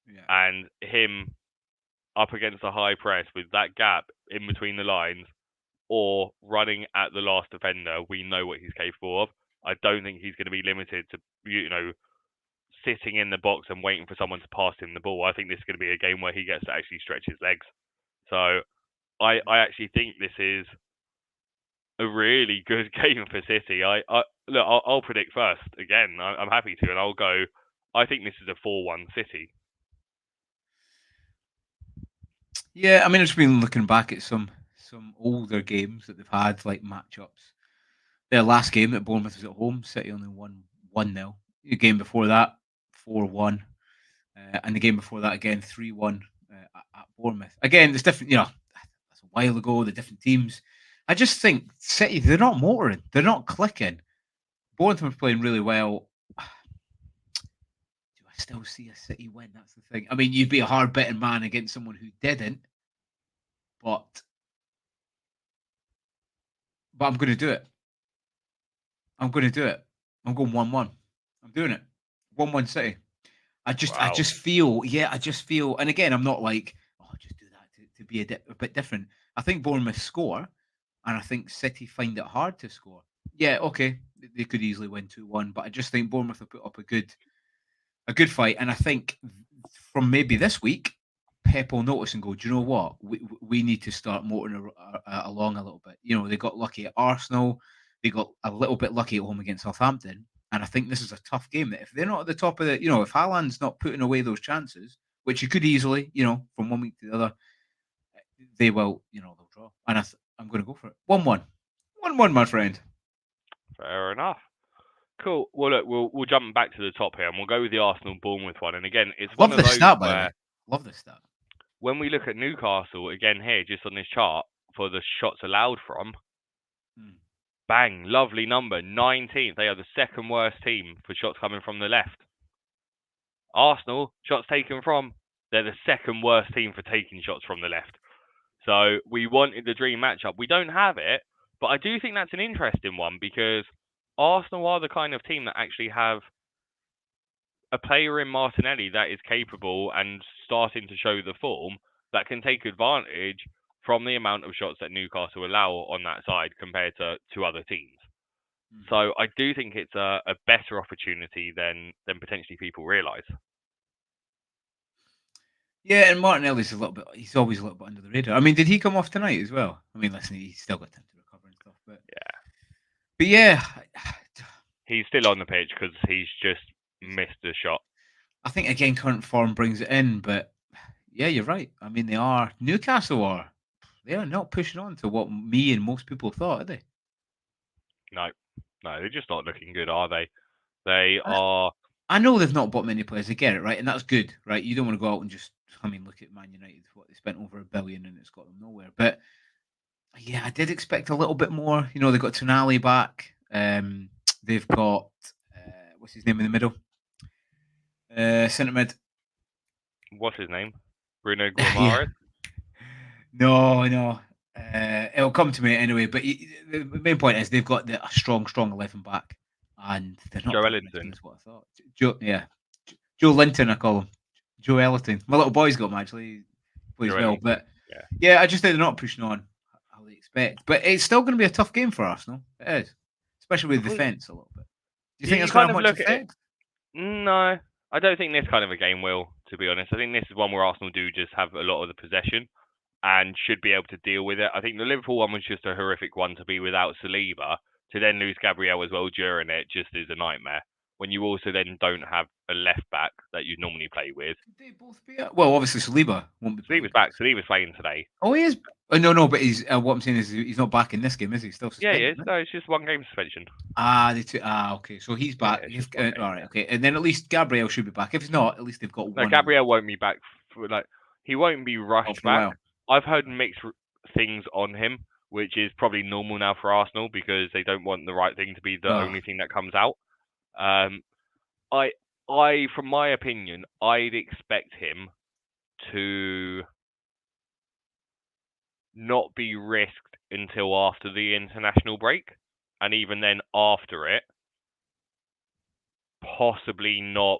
Yeah. And him up against a high press with that gap in between the lines or running at the last defender, we know what he's capable of. I don't think he's going to be limited to, sitting in the box and waiting for someone to pass him the ball. I think this is going to be a game where he gets to actually stretch his legs. So I actually think this is a really good game for City. Look, I'll predict first again. I'm happy to, and I'll go. I think this is a 4-1 City. Yeah, I mean, I've just been looking back at some older games that they've had, like matchups. Their last game at Bournemouth was at home. City only won 1-0. The game before that, 4-1, and the game before that again 3-1 at Bournemouth. Again, it's different. That's a while ago. The different teams. I just think City, they're not motoring. They're not clicking. Bournemouth are playing really well. Do I still see a City win? That's the thing. I mean, you'd be a hard betting man against someone who didn't, but I'm going to do it. I'm going to do it. I'm going 1-1. I'm doing it. 1-1 City. I Wow. just feel, and again, I'm not like, oh, just do that to be a bit different. I think Bournemouth score, and I think City find it hard to score. Yeah, okay, they could easily win 2-1, but I just think Bournemouth will put up a good fight, and I think from maybe this week, Pep will notice and go, do you know what? We need to start motoring along a little bit. They got lucky at Arsenal. They got a little bit lucky at home against Southampton. And I think this is a tough game. That if they're not at the top of if Haaland's not putting away those chances, which he could easily, from one week to the other, they will, they'll draw. And I'm going to go for it. 1-1. 1-1, my friend. Fair enough. Cool. Well, look, we'll jump back to the top here, and we'll go with the Arsenal Bournemouth one. And again, it's one Love of this those stat, by the way. where Love this stat. when we look at Newcastle again here, just on this chart for the shots allowed from, bang, lovely number, 19th. They are the second worst team for shots coming from the left. Arsenal, shots taken from, they're the second worst team for taking shots from the left. So we wanted the dream matchup. We don't have it, but I do think that's an interesting one because Arsenal are the kind of team that actually have a player in Martinelli that is capable and starting to show the form that can take advantage from the amount of shots that Newcastle allow on that side compared to other teams. So I do think it's a better opportunity than potentially people realise. Yeah, and Martinelli's he's always a little bit under the radar. I mean, did he come off tonight as well? I mean, listen, he's still got time to recover and stuff, but yeah, he's still on the pitch because he's just missed a shot. I think again current form brings it in, but yeah, you're right. I mean, Newcastle they are not pushing on to what me and most people thought, are they? No, they're just not looking good, are they? They are. I know they've not bought many players. I get it, right? And that's good, right? You don't want to go out and just, look at Man United, what they spent over $1 billion and it's got them nowhere. But yeah, I did expect a little bit more. They've got Tonali back. They've got, what's his name in the middle? Centre mid. What's his name? Bruno Guimaraes? No. It'll come to me anyway. But the main point is they've got a strong 11 back, and they're not Joe playing as good Ellington. as what I thought. Joe Linton, I call him. Joe Ellington. My little boy's got him actually. He plays Joe well, Ellington. but Yeah. yeah, I just think they're not pushing on how they expect. But it's still going to be a tough game for Arsenal. It is, especially with Because defence a little bit. Do you think you that's going to kind have of much look at it. effect? No, I don't think this kind of a game will, to be honest. I think this is one where Arsenal do just have a lot of the possession and should be able to deal with it. I think the Liverpool one was just a horrific one to be without Saliba, to then lose Gabriel as well during it just is a nightmare. When you also then don't have a left back that you normally play with. Could they both be? Well, obviously Saliba won't be playing. Saliba's back. Saliba's playing today. Oh, he is. No, but he's. What I'm saying is he's not back in this game, is he? Still Yeah, he suspended. is. No, it's just one game suspension. Okay. So he's Yeah, back. it's just one game. All right, Yeah. okay. And then at least Gabriel should be back. If he's not, at least they've got No, one Gabriel won't be back. He won't be out rushed for a back. while. I've heard mixed things on him, which is probably normal now for Arsenal because they don't want the right thing to be the Oh, only thing that comes out. I, from my opinion, I'd expect him to not be risked until after the international break, and even then after it, possibly not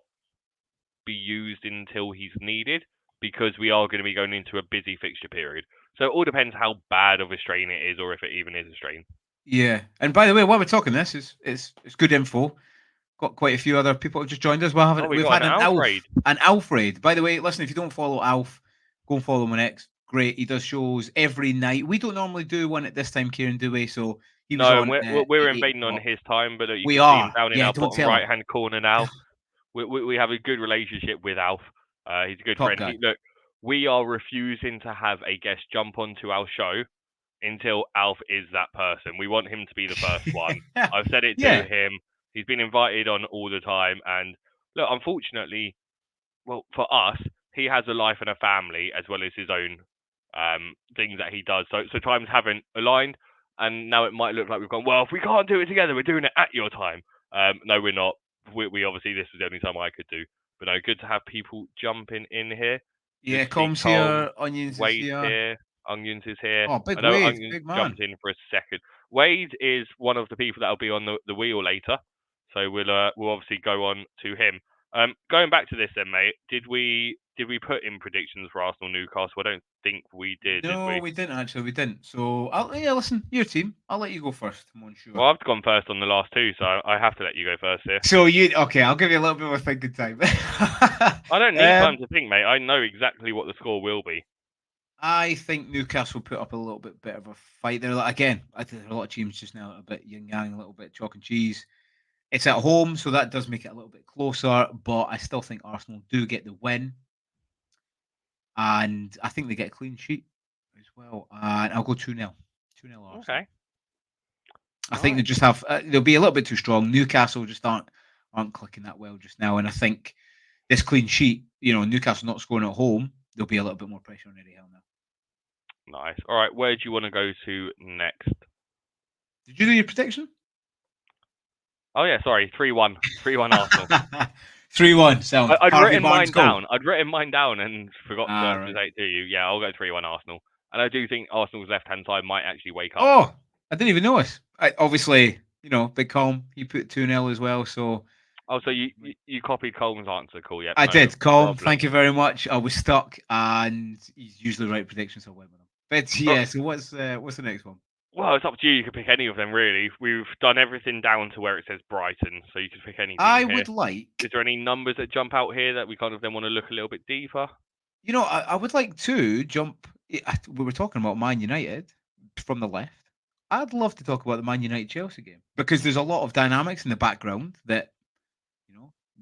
be used until he's needed because we are going to be going into a busy fixture period. So it all depends how bad of a strain it is, or if it even is a strain. yeah. And by the way, while we're talking this, it's good info. Got quite a few other people have just joined us. We We've got had an Alfred. An Alfred. By the way, listen, if you don't follow Alf, go and follow him on X. Great. He does shows every night. We don't normally do one at this time, Kieran, do we? So he was No, and on we're at 8 invading on o'clock. his time, but you We can see him are. down in Yeah, our don't bottom tell him. right hand corner now. We have a good relationship with Alf. He's a good Top friend. guy. Look, we are refusing to have a guest jump onto our show until Alf is that person. We want him to be the first one. I've said it to him. He's been invited on all the time, and look, unfortunately, well, for us, he has a life and a family as well as his own things that he does. So times haven't aligned, and now it might look like we've gone, well, if we can't do it together, we're doing it at your time. No, we're not. We obviously, this was the only time I could do. But no, good to have people jumping in here. Yeah, Good to see Com's Colm. here, Onions Wade's is here. here. Onions is here. Oh, big I know Wade, Onions big man. jumped in for a second. Wade is one of the people that'll be on the wheel later, so we'll obviously go on to him. Going back to this then, mate. Did we put in predictions for Arsenal Newcastle? I don't think we did No, we? we didn't actually. We didn't. So, listen, your team. I'll let you go first, Monsieur. Well, I've gone first on the last two, so I have to let you go first here. So okay? I'll give you a little bit of a thinking time. I don't need time to think, mate. I know exactly what the score will be. I think Newcastle put up a little bit better of a fight. They're again, I think there are a lot of teams just now a bit yin yang, a little bit chalk and cheese. It's at home, so that does make it a little bit closer. But I still think Arsenal do get the win, and I think they get a clean sheet as well. And I'll go 2-0. 2-0 Arsenal. Okay. I think they just have. They'll be a little bit too strong. Newcastle just aren't clicking that well just now, and I think this clean sheet, Newcastle not scoring at home, there'll be a little bit more pressure on Eddie Howe now. Nice. All right, where do you want to go to next? Did you do your prediction? Oh yeah, sorry, 3-1. 3-1 Arsenal. 3-1. Sound. I'd Harvey written Barnes mine goal. down. I'd written mine down and forgot to Right. say it to you. Yeah, I'll go 3-1 Arsenal. And I do think Arsenal's left-hand side might actually wake up. Oh, I didn't even notice. Obviously, Big Colm, he put 2-0 as well. So. Oh, so you copied Coleman's answer. Cool, yeah. I no did. Colm, problem. thank you very much. I was stuck, and he's usually right predictions. So I went with him. But yeah, so what's the next one? Well, it's up to you. You could pick any of them, really. We've done everything down to where it says Brighton, so you could pick anything. I here. would like. Is there any numbers that jump out here that we kind of then want to look a little bit deeper? I would like to jump. We were talking about Man United from the left. I'd love to talk about the Man United Chelsea game because there's a lot of dynamics in the background that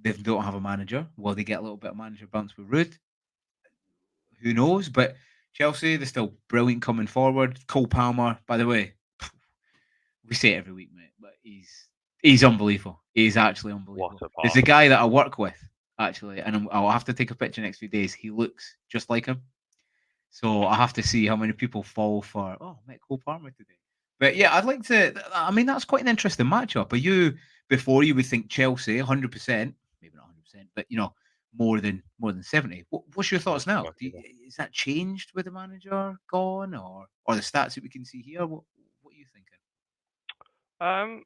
they don't have a manager. Well, they get a little bit of manager bounce with Ruud. Who knows? But Chelsea, they're still brilliant coming forward. Cole Palmer, by the way, we say it every week, mate, but he's unbelievable. He's actually unbelievable. What a pass. There's a guy that I work with, actually, and I'll have to take a picture next few days. He looks just like him. So I have to see how many people fall for, met Cole Palmer today. But yeah, I'd like to. I mean, that's quite an interesting matchup. Before you would think Chelsea, 100%, maybe not 100%, but more than 70. What's your thoughts now? Fucking hell. Is that changed with the manager gone, or the stats that we can see here? What are you thinking? Um,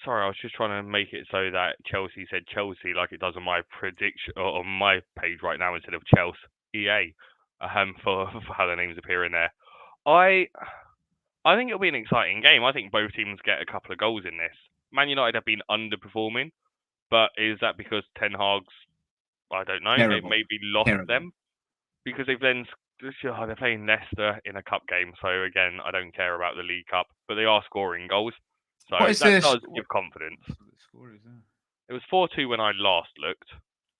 Sorry, I was just trying to make it so that Chelsea said Chelsea like it does on my prediction or on my page right now instead of Chelsea EA. For how the names appear in there. I I think it'll be an exciting game. I think both teams get a couple of goals in this. Man United have been underperforming, but is that because Ten Hag's, I don't know, they Terrible, maybe lost terrible. them because they've then they're playing Leicester in a cup game. So again, I don't care about the League Cup, but they are scoring goals, so What is that this? does give confidence. So the score is that? It was 4-2 when I last looked,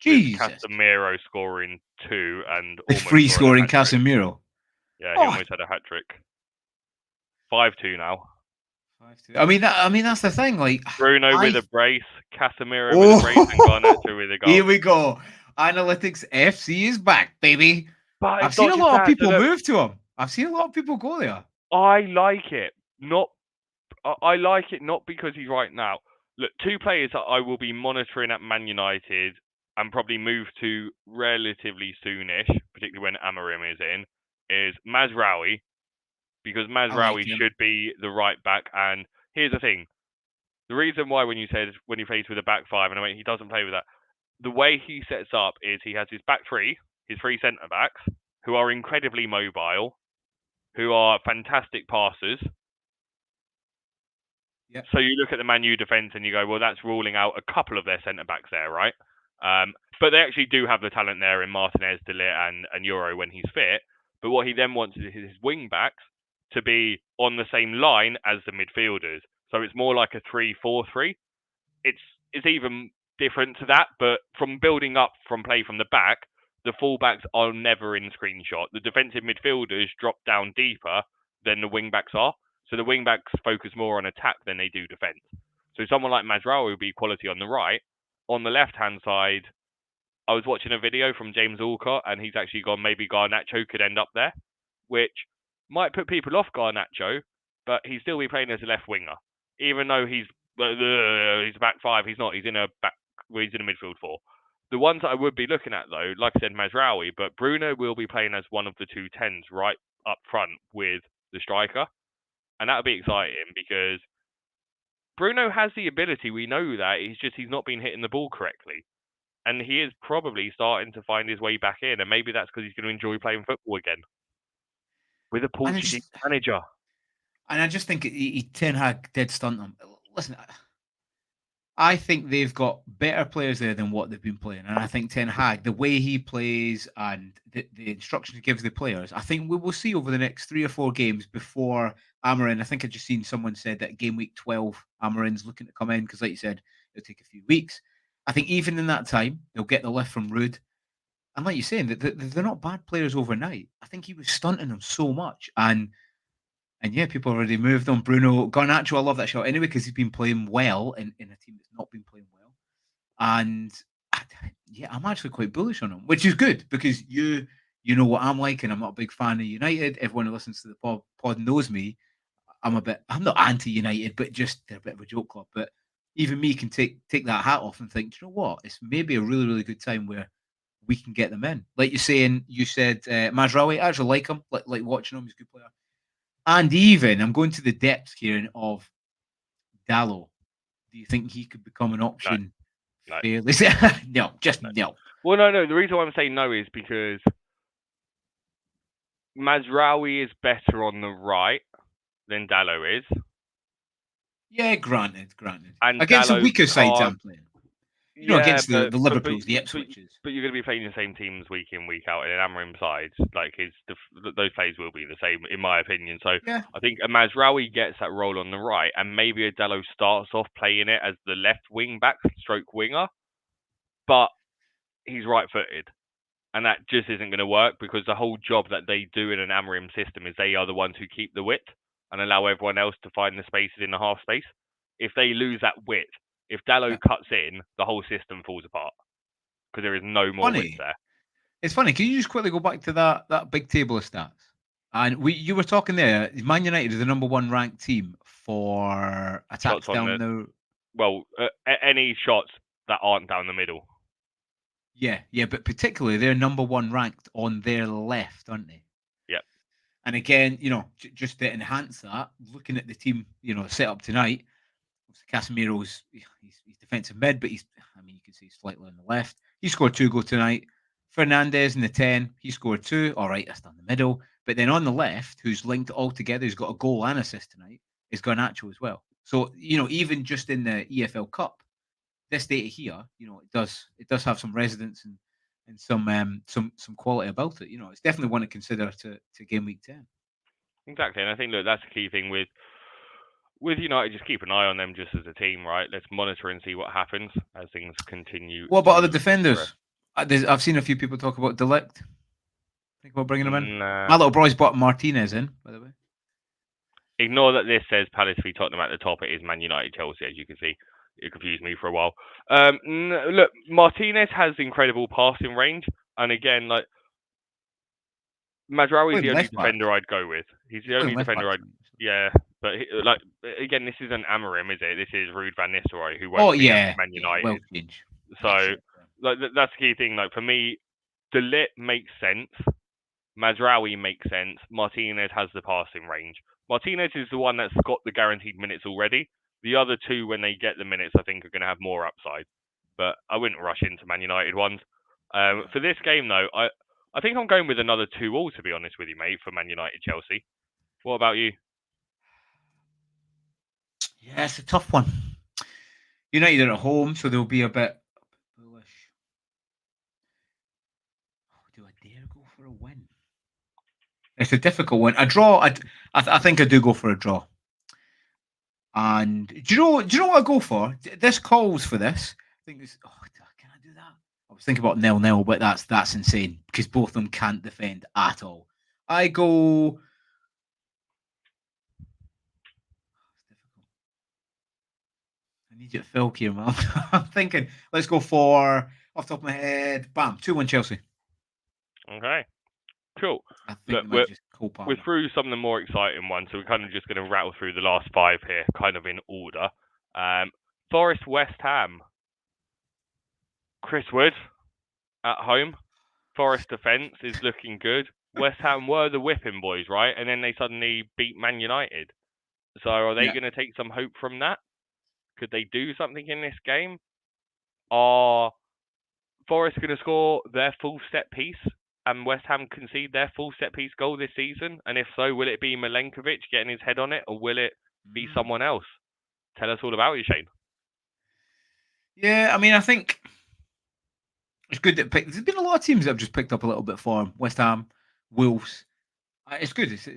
with Jesus, Casemiro scoring 2 and with almost free scoring a scoring hat trick. Casemiro. Yeah, he Oh, almost had a hat trick. 5-2 now. 5-2. I mean that's the thing. Like Bruno with I a brace, Casemiro with a brace, and Garnacho with a goal. here we go. Analytics FC is back, baby. But I've it's seen not a just lot of that. So people look, move to him. I've seen a lot of people go there. I like it. I like it not because he's right now. Look, two players that I will be monitoring at Man United and probably move to relatively soonish, particularly when Amorim is in, is Mazraoui, because I like Mazraoui him. should be the right back. And here's the thing: the reason why when you said when he plays with a back five, and I mean he doesn't play with that, the way he sets up is he has his back three, his three centre backs, who are incredibly mobile, who are fantastic passers. Yeah. So you look at the Man U defence and you go, well, that's ruling out a couple of their centre backs there, right? But they actually do have the talent there in Martinez, De Ligt, and Euro when he's fit. But what he then wants is his wing backs to be on the same line as the midfielders. So it's more like a 3-4-3. It's even different to that, but from building up from play from the back, the fullbacks are never in screenshot. The defensive midfielders drop down deeper than the wing backs are. So the wing backs focus more on attack than they do defense. So someone like Mazraoui would be quality on the right. On the left hand side, I was watching a video from James Alcott, and he's actually gone maybe Garnacho could end up there, which might put people off Garnacho, but he'd still be playing as a left winger, even though he's a back five. He's not. He's in a back. Well, he's in a midfield four. The ones that I would be looking at though, like I said, Mazraoui, but Bruno will be playing as one of the two tens right up front with the striker, and that would be exciting because Bruno has the ability. We know that. He's not been hitting the ball correctly. And he is probably starting to find his way back in, and maybe that's because he's going to enjoy playing football again with a And I Portuguese just manager. think Ten Hag did stunt them. Listen, I think they've got better players there than what they've been playing. And I think Ten Hag, the way he plays and the instructions he gives the players, I think we will see over the next 3 or 4 games before Amarin. I think I just seen someone said that game week 12, Amarin's looking to come in because, like you said, it'll take a few weeks. I think even in that time, they'll get the lift from Rude. And like you're saying, they're not bad players overnight. I think he was stunting them so much. And yeah, people already moved on. Bruno Garnacho, I love that shot anyway because he's been playing well in a team that's not been playing well. And yeah, I'm actually quite bullish on him, which is good because you know what I'm like, and I'm not a big fan of United. Everyone who listens to the pod knows me. I'm not anti-United, but just they're a bit of a joke club. But even me can take that hat off and think, do you know what? It's maybe a really, really good time where we can get them in. Like you're saying, you said Mazraoui, I actually like him, like watching him, he's a good player. And even I'm going to the depths here of Dallo. Do you think he could become an No, option no, fairly? No, just no. no. Well, no. The reason why I'm saying no is because Mazraoui is better on the right than Dallo is, Yeah, granted. and Against the Dallo weaker sides can't. I'm playing. You know, Yeah, against the Liverpools, the but Ipswiches. but you're going to be playing the same teams week in week out, and in Amorim side, like those plays will be the same in my opinion. So Yeah. I think a Mazraoui gets that role on the right, and maybe a Adello starts off playing it as the left wing back stroke winger, but he's right footed. And that just isn't going to work because the whole job that they do in an Amorim system is they are the ones who keep the width and allow everyone else to find the spaces in the half space. If they lose that width, if Dallo Yeah. cuts in, the whole system falls apart because there is no more width Funny. there. It's funny. Can you just quickly go back to that big table of stats? And you were talking there. Man United is the number one ranked team for Shots attacks on down the the. any shots that aren't down the middle. Yeah, but particularly they're number one ranked on their left, aren't they? Yep. And again, just to enhance that, looking at the team, set up tonight, Casemiro's he's defensive mid, but you can see he's slightly on the left. He scored 2 goals tonight. Fernandez in the 10, he scored 2. All right, that's down the middle. But then on the left, who's linked all together, who's got a goal and assist tonight, is Garnacho as well. So, even just in the EFL Cup, this data here, it does have some resonance and some quality about it. It's definitely one to consider to game week 10. Exactly, and I think that's the key thing with United. Just keep an eye on them just as a team, right? Let's monitor and see what happens as things continue. What about other to progress. defenders? I've seen a few people talk about Delict. Think about bringing him in. Nah. My little boy's brought Martinez in, by the way. Ignore that this says Palace v Tottenham at the top. It is Man United Chelsea, as you can see. It confused me for a while. Look, Martinez has incredible passing range, and again, like Mazraoui is the only defender I'd go with. He's the only defender I'd. Yeah, but again, this isn't Amorim, is it? This is Ruud van Nistelrooy, who won't be at Man United. Well changed. So, that's the key thing. Like for me, De Ligt makes sense. Mazraoui makes sense. Martinez has the passing range. Martinez is the one that's got the guaranteed minutes already. The other two, when they get the minutes, I think are going to have more upside. But I wouldn't rush into Man United ones. For this game, though, I think I'm going with another 2-2, to be honest with you, mate, for Man United Chelsea. What about you? Yeah, it's a tough one. United are at home, so they'll be a bit bullish. Do I dare go for a win? It's a difficult one. A draw, I think I do go for a draw. And do you know what I go for? This calls for this. I think this. Oh, can I do that? I was thinking about 0-0, but that's insane because both of them can't defend at all. I go. It's difficult. I need you to fill here, man. I'm thinking. Let's go for off the top of my head. Bam, 2-1 Chelsea. Okay, cool. I think we're through some of the more exciting ones, so we're kind of just going to rattle through the last 5 here, kind of in order. Forest West Ham. Chris Wood at home. Forest defence is looking good. West Ham were the whipping boys, right? And then they suddenly beat Man United. So are they going to take some hope from that? Could they do something in this game? Are Forest going to score their full set piece and West Ham concede their full set piece goal this season? And if so, will it be Milenkovic getting his head on it, or will it be someone else? Tell us all about it, Shane. Yeah, I think it's good that there's been a lot of teams that have just picked up a little bit of form. West Ham, Wolves. It's good. It's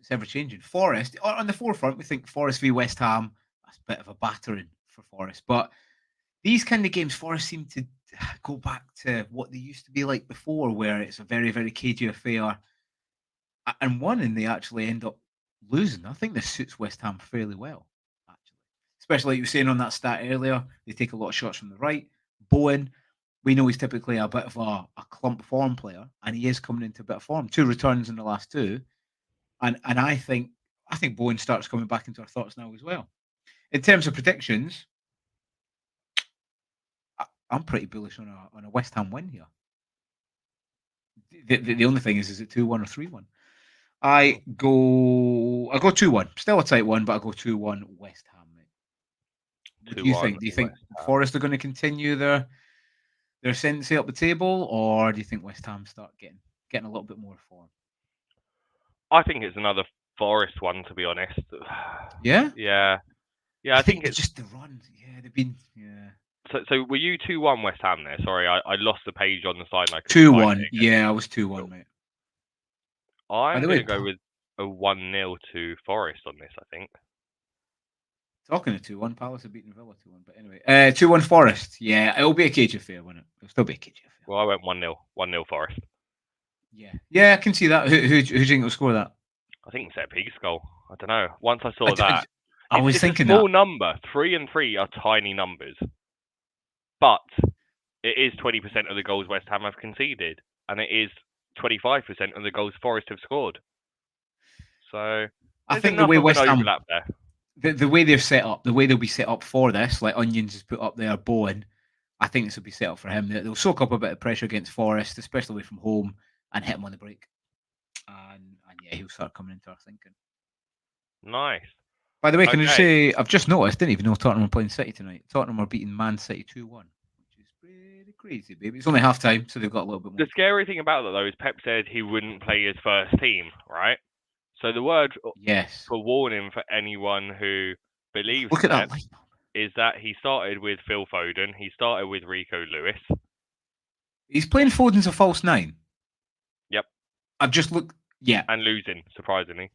ever changing. Forest on the forefront. We think Forest v West Ham. That's a bit of a battering for Forest, but these kind of games, Forest seem to go back to what they used to be like before, where it's a very, very cagey affair. And they actually end up losing. I think this suits West Ham fairly well, actually. Especially like you were saying on that stat earlier, they take a lot of shots from the right. Bowen, we know he's typically a bit of a clump form player, and he is coming into a bit of form. 2 returns in the last 2. And I think Bowen starts coming back into our thoughts now as well. In terms of predictions, I'm pretty bullish on a West Ham win here. The only thing is it 2-1 or 3-1? I go 2-1. Still a tight one, but I go 2-1 West Ham, mate. What do you think? Do you think Forest are going to continue their ascendancy up the table, or do you think West Ham start getting a little bit more form? I think it's another Forest one, to be honest. Yeah? Yeah. I think it's just the run. Yeah, they've been. Yeah. So were you 2-1 West Ham there? Sorry, I lost the page on the side. 2-1. Yeah, I was 2-1, mate. I'm going to go with a 1-0 to Forest on this, I think. Talking to 2-1, Palace have beaten Villa 2-1. But anyway, 2-1 Forest. Yeah, it'll be a cage affair, won't it? It'll still be a cage affair. Well, I went 1-0. 1-0 Forest. Yeah, I can see that. Who do you think will score that? I think set piece goal. I don't know. Once I saw that, I was thinking a small number. 3 and 3 are tiny numbers, but it is 20% of the goals West Ham have conceded, and it is 25% of the goals Forest have scored. So I think the way West Ham overlap there. The way they're set up, the way they'll be set up for this, like Onions has put up there, Bowen, I think this will be set up for him. They'll soak up a bit of pressure against Forest, especially away from home, and hit him on the break. And yeah, he'll start coming into our thinking. Nice. By the way, can I just Okay. say, I've just noticed, didn't even know Tottenham are playing City tonight. Tottenham are beating Man City 2-1, which is pretty crazy, baby. It's only half time, so they've got a little bit more The time. scary thing about that though is Pep said he wouldn't play his first team, right? So the word Yes. for warning for anyone who believes Look at that that lineup. is that he started with Phil Foden, he started with Rico Lewis. He's playing Foden's a false nine. Yep. I've just looked. Yeah. And losing, surprisingly.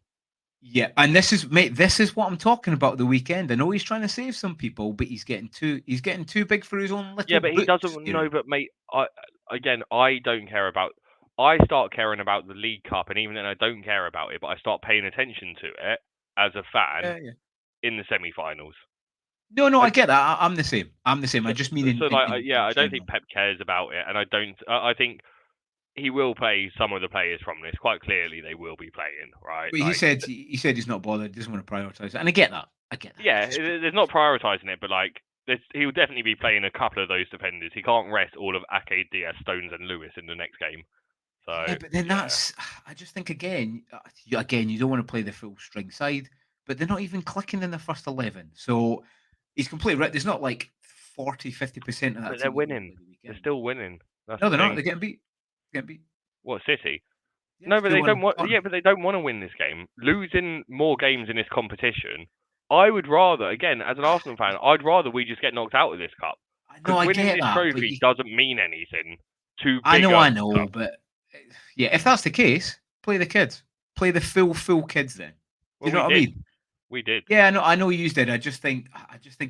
Yeah. And this is, mate, this is what I'm talking about the weekend. I know he's trying to save some people, but he's getting too big for his own little Yeah, but he boots doesn't here. know. But mate, I don't care about. I start caring about the League Cup, and even then I don't care about it, but I start paying attention to it as a fan Yeah. in the semi-finals. No, I, I get that. I'm the same. I just mean so like, in I don't think general. Pep cares about it, and I don't. I think he will play some of the players from this. Quite clearly, they will be playing, right? But Like, he said he's not bothered. Doesn't want to prioritize it, and I get that. yeah, It's just, there's not prioritising it, but like, he'll definitely be playing a couple of those defenders. He can't rest all of Ake, Diaz, Stones, and Lewis in the next game. So yeah, but then yeah. that's. I just think again, you don't want to play the full string side, but they're not even clicking in the first 11. So he's completely right. There's not like 40-50% of that But they're team that won't winning. play the They're weekend. still winning. That's No, the they're not. thing. They're getting beat. Getting beat. What, City? Yeah, No, but they 2-1 don't want. Tottenham. Yeah, but they don't want to win this game. Losing more games in this competition, I would rather, again, as an Arsenal fan, I'd rather we just get knocked out of this cup I know, because I winning get this that, but trophy doesn't mean anything to I bigger know, stuff. but yeah, if that's the case, play the kids, play the full kids. Then, do Well, you know we what I did. mean? We did. Yeah, I know you did. I just think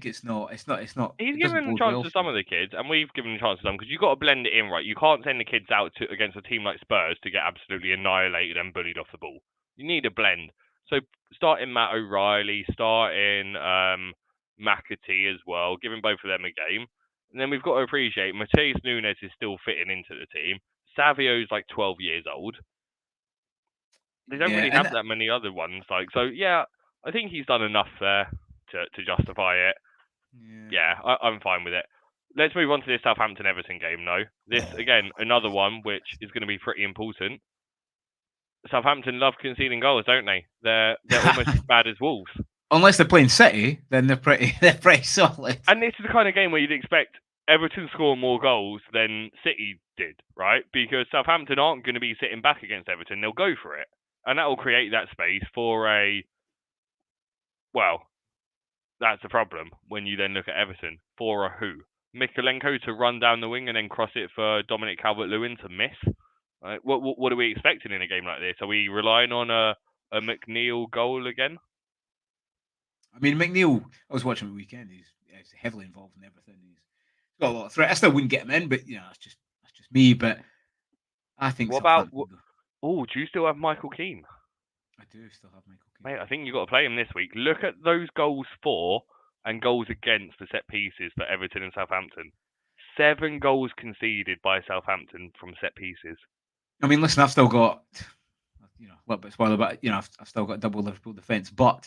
it's not. He's It doesn't given a bode chance well to for some you. of the kids, and we've given a chance to some because you've got to blend it in, right? You can't send the kids out against a team like Spurs to get absolutely annihilated and bullied off the ball. You need a blend. So starting Matt O'Reilly, starting McAtee as well, giving both of them a game. And then we've got to appreciate Mateus Nunes is still fitting into the team. Savio's like 12 years old. They don't Yeah, really have that many other ones. So yeah, I think he's done enough there to justify it. Yeah, I'm fine with it. Let's move on to this Southampton Everton game, though. This, again, another one which is going to be pretty important. Southampton love conceding goals, don't they? They're almost as bad as Wolves. unless they're playing City, then they're pretty solid. And this is the kind of game where you'd expect Everton score more goals than City did, right? Because Southampton aren't going to be sitting back against Everton. They'll go for it. And that will create that space for well, that's the problem when you then look at Everton. For a who? Mikalenko to run down the wing and then cross it for Dominic Calvert-Lewin to miss. What are we expecting in a game like this? Are we relying on a McNeil goal again? I mean, McNeil. I was watching the weekend. He's heavily involved in everything. He's got a lot of threat. I still wouldn't get him in, but that's just me. But I think What about? Southampton. Oh, do you still have Michael Keane? I do still have Michael Keane. Mate, I think you've got to play him this week. Look at those goals for and goals against the set pieces for Everton and Southampton. 7 goals conceded by Southampton from set pieces. I mean, listen, I've still got, a little bit spoiler, but I've still got double Liverpool defence. But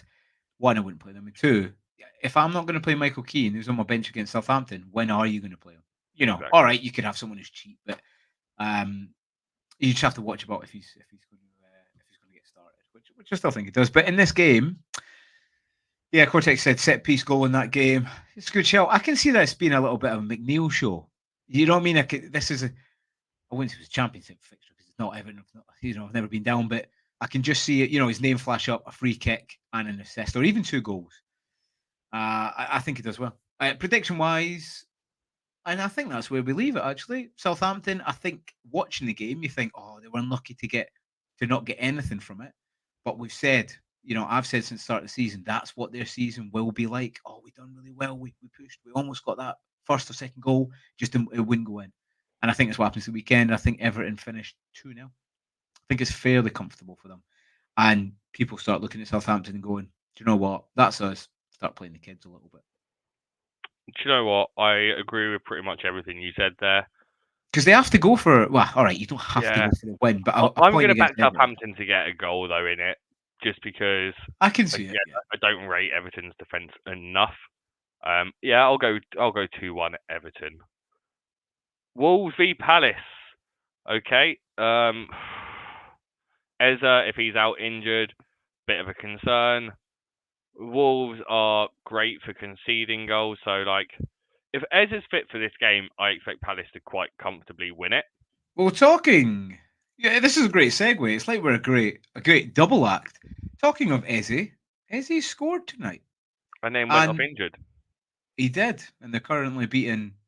one, I wouldn't play them. And two, if I'm not going to play Michael Keane, who's on my bench against Southampton, when are you going to play him? Exactly. All right, you could have someone who's cheap, but you just have to watch about if he's going to get started, which I still think he does. But in this game, yeah, Cortex said set piece goal in that game. It's a good show. I can see that it's been a little bit of a McNeil show. You know what I mean? This is I wouldn't say it was a championship fixture because it's not Everton. I've never been down, but I can just see it. His name flash up, a free kick and an assist, or even 2 goals. I think he does well. Prediction wise, and I think that's where we leave it. Actually, Southampton. I think watching the game, you think, oh, they were unlucky to not get anything from it. But we've said, I've said since the start of the season, that's what their season will be like. Oh, we done really well. We pushed. We almost got that first or second goal, just it wouldn't go in. And I think that's what happens the weekend. I think Everton finished 2-0. I think it's fairly comfortable for them. And people start looking at Southampton and going, do you know what? That's us. Start playing the kids a little bit. Do you know what? I agree with pretty much everything you said there. Because they have to go for, well, all right, you don't have to go for the win, but I'm going to back Southampton to get a goal, though, in it, just because I can see it. Yeah. I don't rate Everton's defence enough. Yeah, I'll go 2-1 Everton. Wolves v Palace. Okay. Eza, if he's out injured, bit of a concern. Wolves are great for conceding goals, so like if Eza's fit for this game, I expect Palace to quite comfortably win it. Well, talking. Yeah, this is a great segue. It's like we're a great double act. Talking of Eze scored tonight, And then went off and injured. he did, and they're currently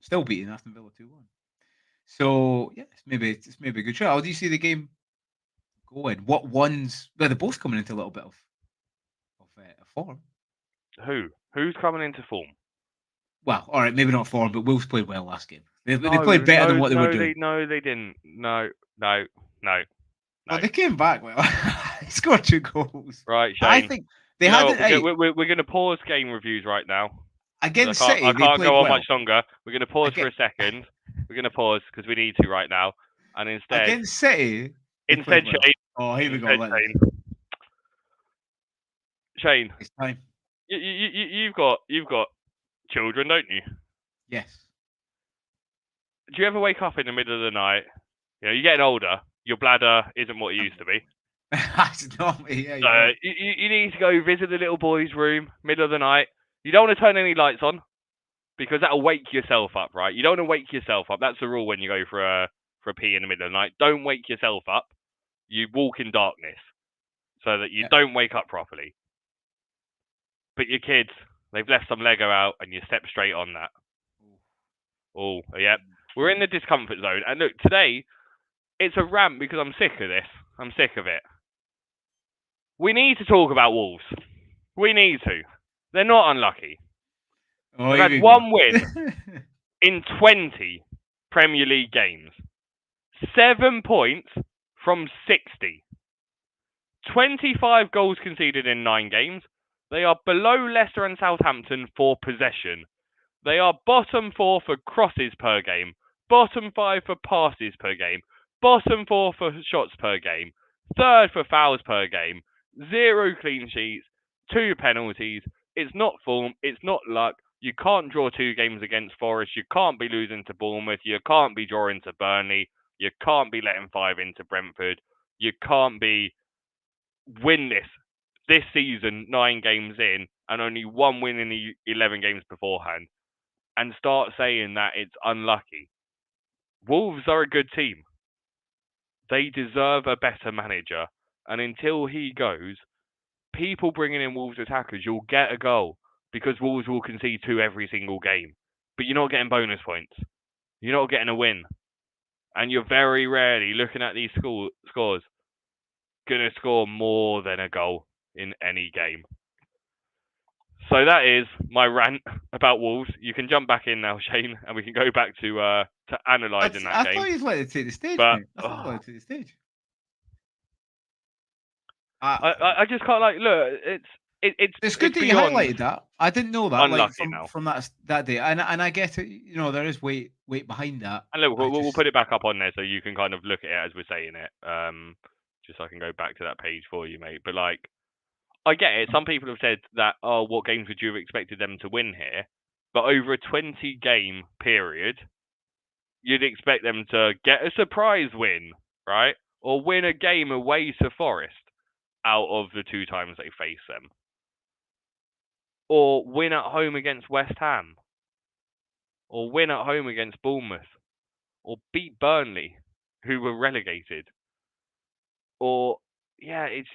still beating Aston Villa 2-1. So yeah, it's maybe a good shot. How do you see the game going? What ones? Well, they're both coming into a little bit of form. Who's coming into form? Well, all right, maybe not form, but Wolves played well last game. They played better than what they were doing. They didn't. No. Well, they came back well. They scored 2 goals. Right, Shane. I think they had it. We're going to pause game reviews right now. Against I City, can't go on well. much longer. We're going to pause for a second. We're going to pause because we need to right now. And instead, against City, instead, well. Shane. Oh, here we go. Shane, it's time. You've got children, don't you? Yes. Do you ever wake up in the middle of the night? You know, you're getting older. Your bladder isn't what it used to be. That's not me. Yeah, so you need to go visit the little boy's room, middle of the night. You don't want to turn any lights on because that'll wake yourself up, right? You don't want to wake yourself up. That's the rule when you go for a pee in the middle of the night. Don't wake yourself up. You walk in darkness so that you don't wake up properly. But your kids, they've left some Lego out and you step straight on that. Oh, yeah. We're in the discomfort zone. And look, today, it's a rant because I'm sick of this. I'm sick of it. We need to talk about Wolves. We need to. They're not unlucky. They've had one win in 20 Premier League games. 7 points from 60. 25 goals conceded in 9 games. They are below Leicester and Southampton for possession. They are bottom 4 for crosses per game. Bottom 5 for passes per game. Bottom 4 for shots per game. 3rd for fouls per game. 0 clean sheets. 2 penalties. It's not form. It's not luck. You can't draw 2 games against Forest. You can't be losing to Bournemouth. You can't be drawing to Burnley. You can't be letting 5 into Brentford. You can't be win this season 9 games in and only 1 win in the 11 games beforehand and start saying that it's unlucky. Wolves are a good team. They deserve a better manager. And until he goes, people bringing in Wolves attackers, you'll get a goal because Wolves will concede 2 every single game. But you're not getting bonus points. You're not getting a win. And you're very rarely, looking at these scores, going to score more than a goal in any game. So that is my rant about Wolves. You can jump back in now, Shane, and we can go back to analysing that game. I thought you'd let it take the stage, mate. I thought you'd let it take the stage. I just can't look. It's good that you highlighted that. I didn't know that from that day, and I get it. You know, there is weight behind that. And look, we'll put it back up on there so you can kind of look at it as we're saying it. Just so I can go back to that page for you, mate. But I get it. Some people have said that, what games would you have expected them to win here? But over a 20-game period, you'd expect them to get a surprise win, right? Or win a game away to Forest out of the 2 times they face them. Or win at home against West Ham. Or win at home against Bournemouth. Or beat Burnley, who were relegated. Or, yeah, it's...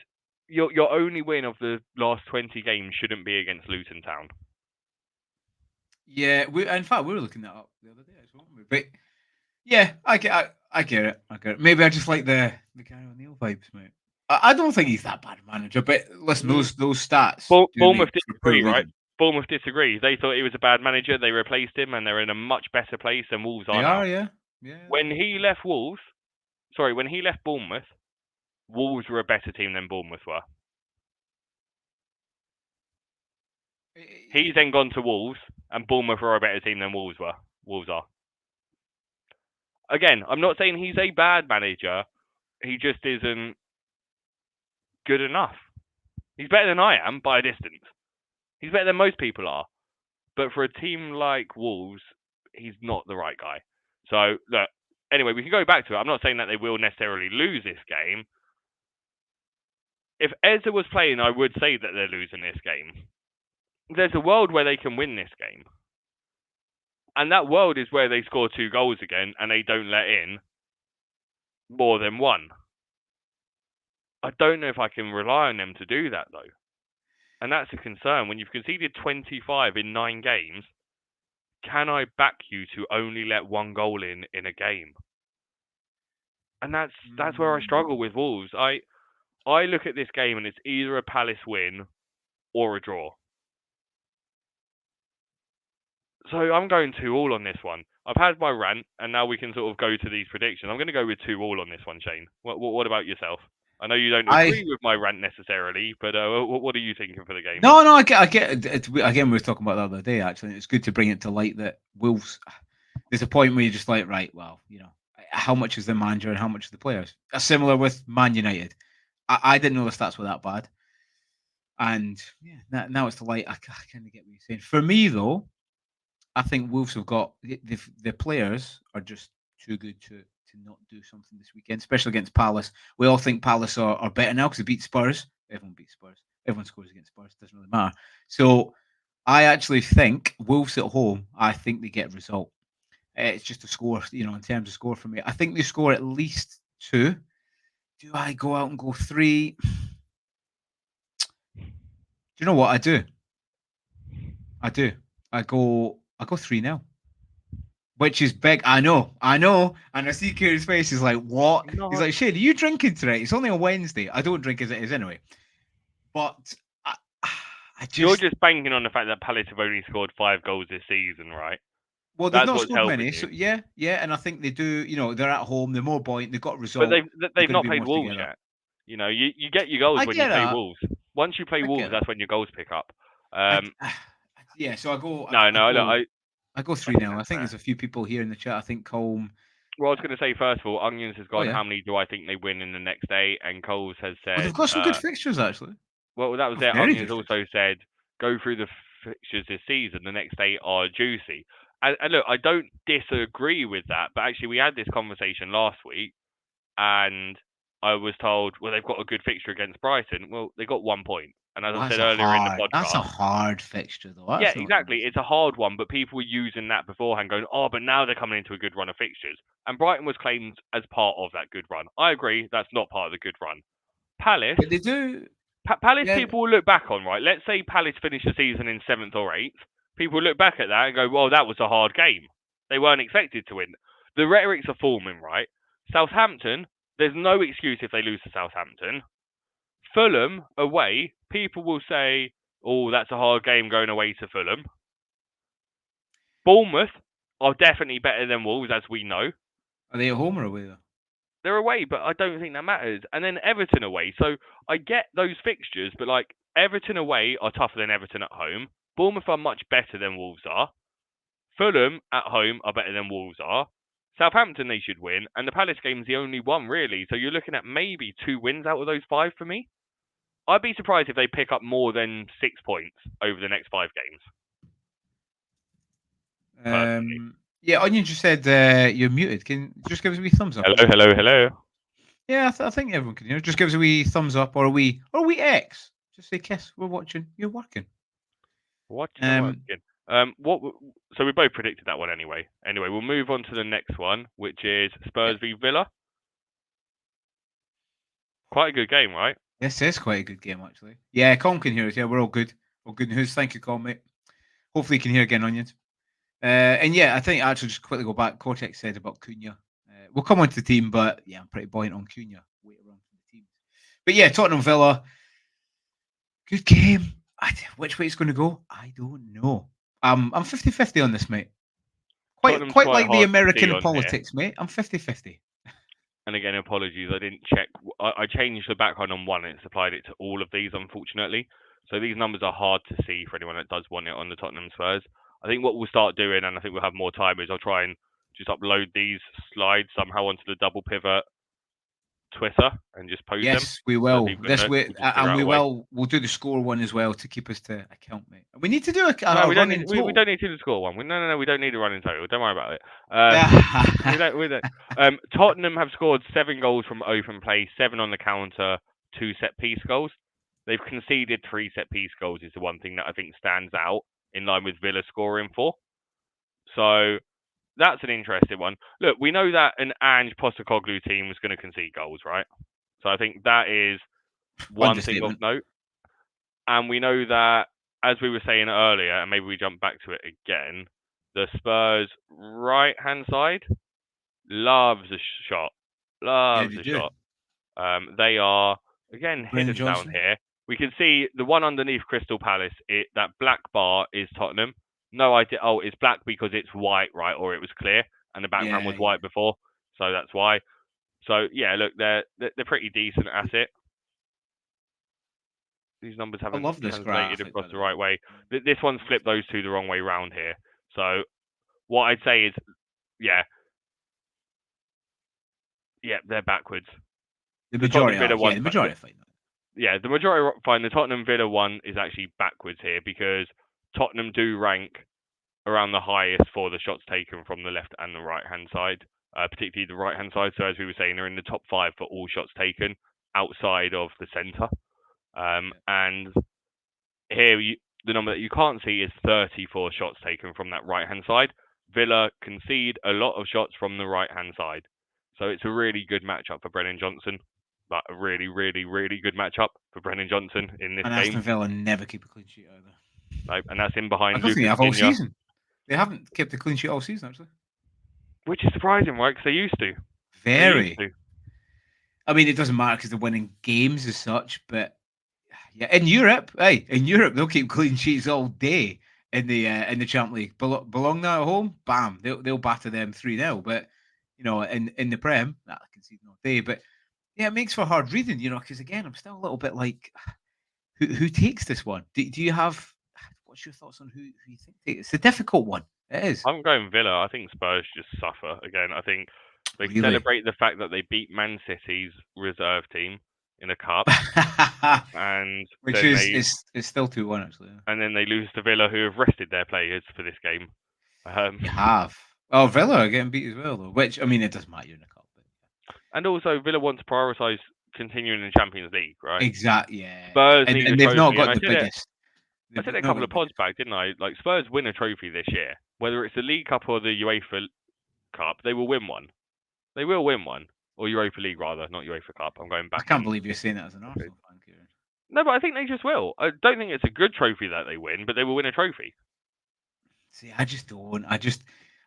Your only win of the last 20 games shouldn't be against Luton Town. Yeah, in fact, we were looking that up the other day, weren't we? But yeah, I get it. Maybe I just like the Gary O'Neill vibes, mate. I don't think he's that bad a manager, but listen, those stats. Bournemouth disagree, right? Bournemouth disagree. They thought he was a bad manager. They replaced him, and they're in a much better place than Wolves are now. Yeah. When he left Bournemouth, Wolves were a better team than Bournemouth were. He's then gone to Wolves, and Bournemouth are a better team than Wolves are. Again, I'm not saying he's a bad manager. He just isn't good enough. He's better than I am by a distance. He's better than most people are. But for a team like Wolves, he's not the right guy. So look, anyway, we can go back to it. I'm not saying that they will necessarily lose this game. If Ezra was playing, I would say that they're losing this game. There's a world where they can win this game. And that world is where they score 2 goals again and they don't let in more than 1. I don't know if I can rely on them to do that, though. And that's a concern. When you've conceded 25 in 9 games, can I back you to only let 1 goal in a game? And that's where I struggle with Wolves. I look at this game and it's either a Palace win or a draw. So I'm going 2-2 on this one. I've had my rant, and now we can sort of go to these predictions. I'm going to go with 2-2 on this one, Shane. What about yourself? I know you don't agree with my rant necessarily, but what are you thinking for the game? No, I get it. Again, we were talking about the other day, actually. It's good to bring it to light that Wolves, there's a point where you're just like, right, well, how much is the manager and how much is the players? Similar with Man United. I didn't know the stats were that bad. And yeah, now it's the light. I kind of get what you're saying. For me, though, I think Wolves have got the players are just too good to not do something this weekend, especially against Palace. We all think Palace are better now because they beat Spurs. Everyone beats Spurs. Everyone scores against Spurs. Doesn't really matter. So I actually think Wolves at home, I think they get a result. It's just a score, in terms of score for me. I think they score at least 2. Do I go out and go 3? Do you know what I do? I do. I go 3-0. Which is big. I know. And I see Kieran's face. He's like, what? No. He's like, Shane, are you drinking tonight? It's only a Wednesday. I don't drink as it is anyway. But You're just banking on the fact that Palace have only scored 5 goals this season, right? Well, they've That's not what's scored helping many. you. So yeah. And I think they do. They're at home. They're more buoyant. They've got But results. they've not played Wolves yet. You get your goals I when you get play that. Wolves. Once you play I Wolves, get that's that. when your goals pick up. Yeah. So I go. I go 3-0. I think there's a few people here in the chat. I think Colm. Well, I was going to say, first of all, Onions has gone, yeah. how many do I think they win in the next day? And Coles has Well, said... they've got some good fixtures, actually. Well, that was it. Very Onions good also said, go through the fixtures this season. The next day are juicy. And look, I don't disagree with that. But actually, we had this conversation last week. And I was told, well, they've got a good fixture against Brighton. Well, they got 1 point. And as I said earlier in the podcast... That's a hard fixture, though. Yeah, exactly. It's a hard one, but people were using that beforehand going, oh, but now they're coming into a good run of fixtures. And Brighton was claimed as part of that good run. I agree, that's not part of the good run. Palace... But they do... Palace people will look back on, right? Let's say Palace finish the season in 7th or 8th. People will look back at that and go, well, that was a hard game. They weren't expected to win. The rhetorics are forming, right? Southampton, there's no excuse if they lose to Southampton. Fulham, away, people will say, oh, that's a hard game going away to Fulham. Bournemouth are definitely better than Wolves, as we know. Are they at home or away, though? They're away, but I don't think that matters. And then Everton away. So I get those fixtures, but like Everton away are tougher than Everton at home. Bournemouth are much better than Wolves are. Fulham at home are better than Wolves are. Southampton they should win, and the Palace game's the only one really. So you're looking at maybe 2 wins out of those 5 for me. I'd be surprised if they pick up more than 6 points over the next 5 games. Yeah, Onion just said you're muted. Can you just give us a wee thumbs up? Hello. Yeah, I think everyone can hear. Just give us a wee thumbs up or a wee X. Just say, Kiss, we're watching. You're working. Watching and working. So we both predicted that one anyway. Anyway, we'll move on to the next one, which is Spurs v Villa. Quite a good game, right? This is quite a good game, actually. Yeah, Colm can hear us. Yeah, we're all good. All good news. Thank you, Colm, mate. Hopefully you can hear again, Onions. And yeah, I think actually just quickly go back. Cortex said about Cunha. We'll come on to the team, but yeah, I'm pretty buoyant on Cunha later on for the team. But yeah, Tottenham Villa. Good game. Which way it's going to go? I don't know. I'm 50-50 on this, mate. Quite like the American politics, mate. I'm 50-50. And again, apologies, I didn't check. I changed the background on one and it's applied it to all of these, unfortunately. So these numbers are hard to see for anyone that does want it on the Tottenham Spurs. I think what we'll start doing, and I think we'll have more time, is I'll try and just upload these slides somehow onto the double pivot Twitter and just post them. Yes, we So will. people This know, way, we'll just figure and out we a way. will. We'll do the score one as well to keep us to account, mate. We need to do No, a we don't running need. We total. don't need to score one. No. We don't need a running total. Don't worry about it. We don't. We don't. Tottenham have scored 7 goals from open play, 7 on the counter, 2 set piece goals. They've conceded 3 set piece goals. Is the one thing that I think stands out in line with Villa scoring 4. So that's an interesting one. Look, we know that an Ange Postecoglou team was going to concede goals, right? So I think that is one thing of Understatement. note. And we know that, as we were saying earlier, and maybe we jump back to it again, the Spurs right hand side loves a shot. Yeah, Loves they a do. shot. They are, again, Brennan hidden down Johnson. here. We can see the one underneath Crystal Palace, that black bar is Tottenham. No idea. Oh, it's black because it's white, right? Or it was clear, and the background Yeah, was yeah. white before, so that's why. So yeah, look, they're pretty decent at it. These numbers I haven't love this translated graphic, by across the the way. right way. This one's flipped those two the wrong way round here. So what I'd say is, yeah, they're backwards. The The Tottenham majority are. Villa Yeah, one, the majority are fine. the majority are fine. The Tottenham Villa one is actually backwards here because Tottenham do rank around the highest for the shots taken from the left and the right hand side, particularly the right hand side. So as we were saying, they're in the top 5 for all shots taken outside of the centre. And here, the number that you can't see is 34 shots taken from that right hand side. Villa concede a lot of shots from the right hand side. So it's a really good matchup for Brennan Johnson. But a really, really, really good matchup for Brennan Johnson in this And game. Aston Villa never keep a clean sheet either. Nope, and that's in I behind don't think they Lucas have all Digne, season. They haven't kept a clean sheet all season, actually. which is surprising, right? Because they used to. They used Very. to. I mean, it doesn't matter because they're winning games as such, but yeah, in Europe, they'll keep clean sheets all day in the Champions League. Belong now at home, bam, they'll batter them 3-0. But in the Prem, conceding all day. But yeah, it makes for hard reading, because again, I'm still a little bit like, who takes this one? Do you have? What's your thoughts on who you think takes it? It's a difficult one. It is. I'm going Villa. I think Spurs just suffer again. I think they Really? celebrate the fact that they beat Man City's reserve team in a cup, and Which then is they it's still 2-1 actually. lose to Villa, who have rested their players for this game. You have. Oh, Villa are getting beat as well, though. Which I mean, it doesn't matter in the cup. But And also, Villa want to prioritise continuing in the Champions League, right? exactly. Yeah. Spurs And need a and they've not trophy, and got I the said it. biggest. I They've said it a not got couple the of pods biggest. back, didn't I? Like Spurs win a trophy this year, whether it's the League Cup or the UEFA Cup, they will win one. They will win one, or Europa League rather, not UEFA Cup. I'm going I back can't in. believe you're saying that as an Arsenal fan, Kieran. No, but I think they just will. I don't think it's a good trophy that they win, but they will win a trophy. See, I just don't.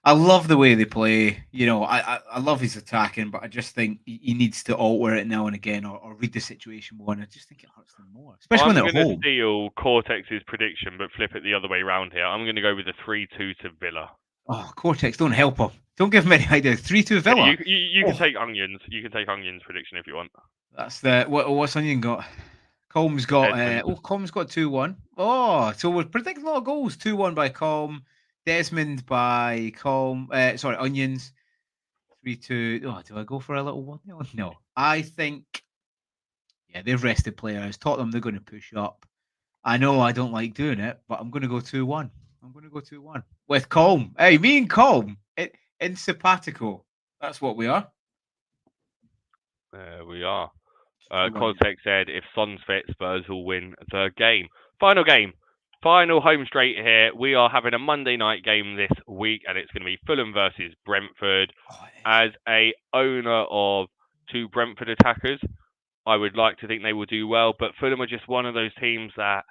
I love the way they play. I love his attacking, but I just think he needs to alter it now and again, or read the situation more. And I just think it hurts them more, especially when I'm they're at going to home. steal Cortex's prediction, but flip it the other way round here. I'm going to go with a 3-2 to Villa. Oh, Cortex, don't help him. Don't give him any ideas. 3-2 Yeah, Villa. you can take Onions. You can take Onions prediction if you want. That's what's Onion got? Desmond. Colm's got 2-1. Oh, so we're predicting a lot of goals. 2-1 by Colm. Desmond by Colm. Sorry, Onions. 3-2. Oh, do I go for a little 1-0? No. I think they've rested players. Tottenham, they're going to push up. I know I don't like doing it, but I'm going to go 2-1. I'm going to go 2-1 with Colm. Hey, me and Colm in simpatico. That's what we are. There we are. What about you? Cortex said if Son's fit, Spurs will win the game. Final game. Final home straight here. We are having a Monday night game this week, and it's going to be Fulham versus Brentford. Oh, As a owner of 2 Brentford attackers, I would like to think they will do well, but Fulham are just one of those teams that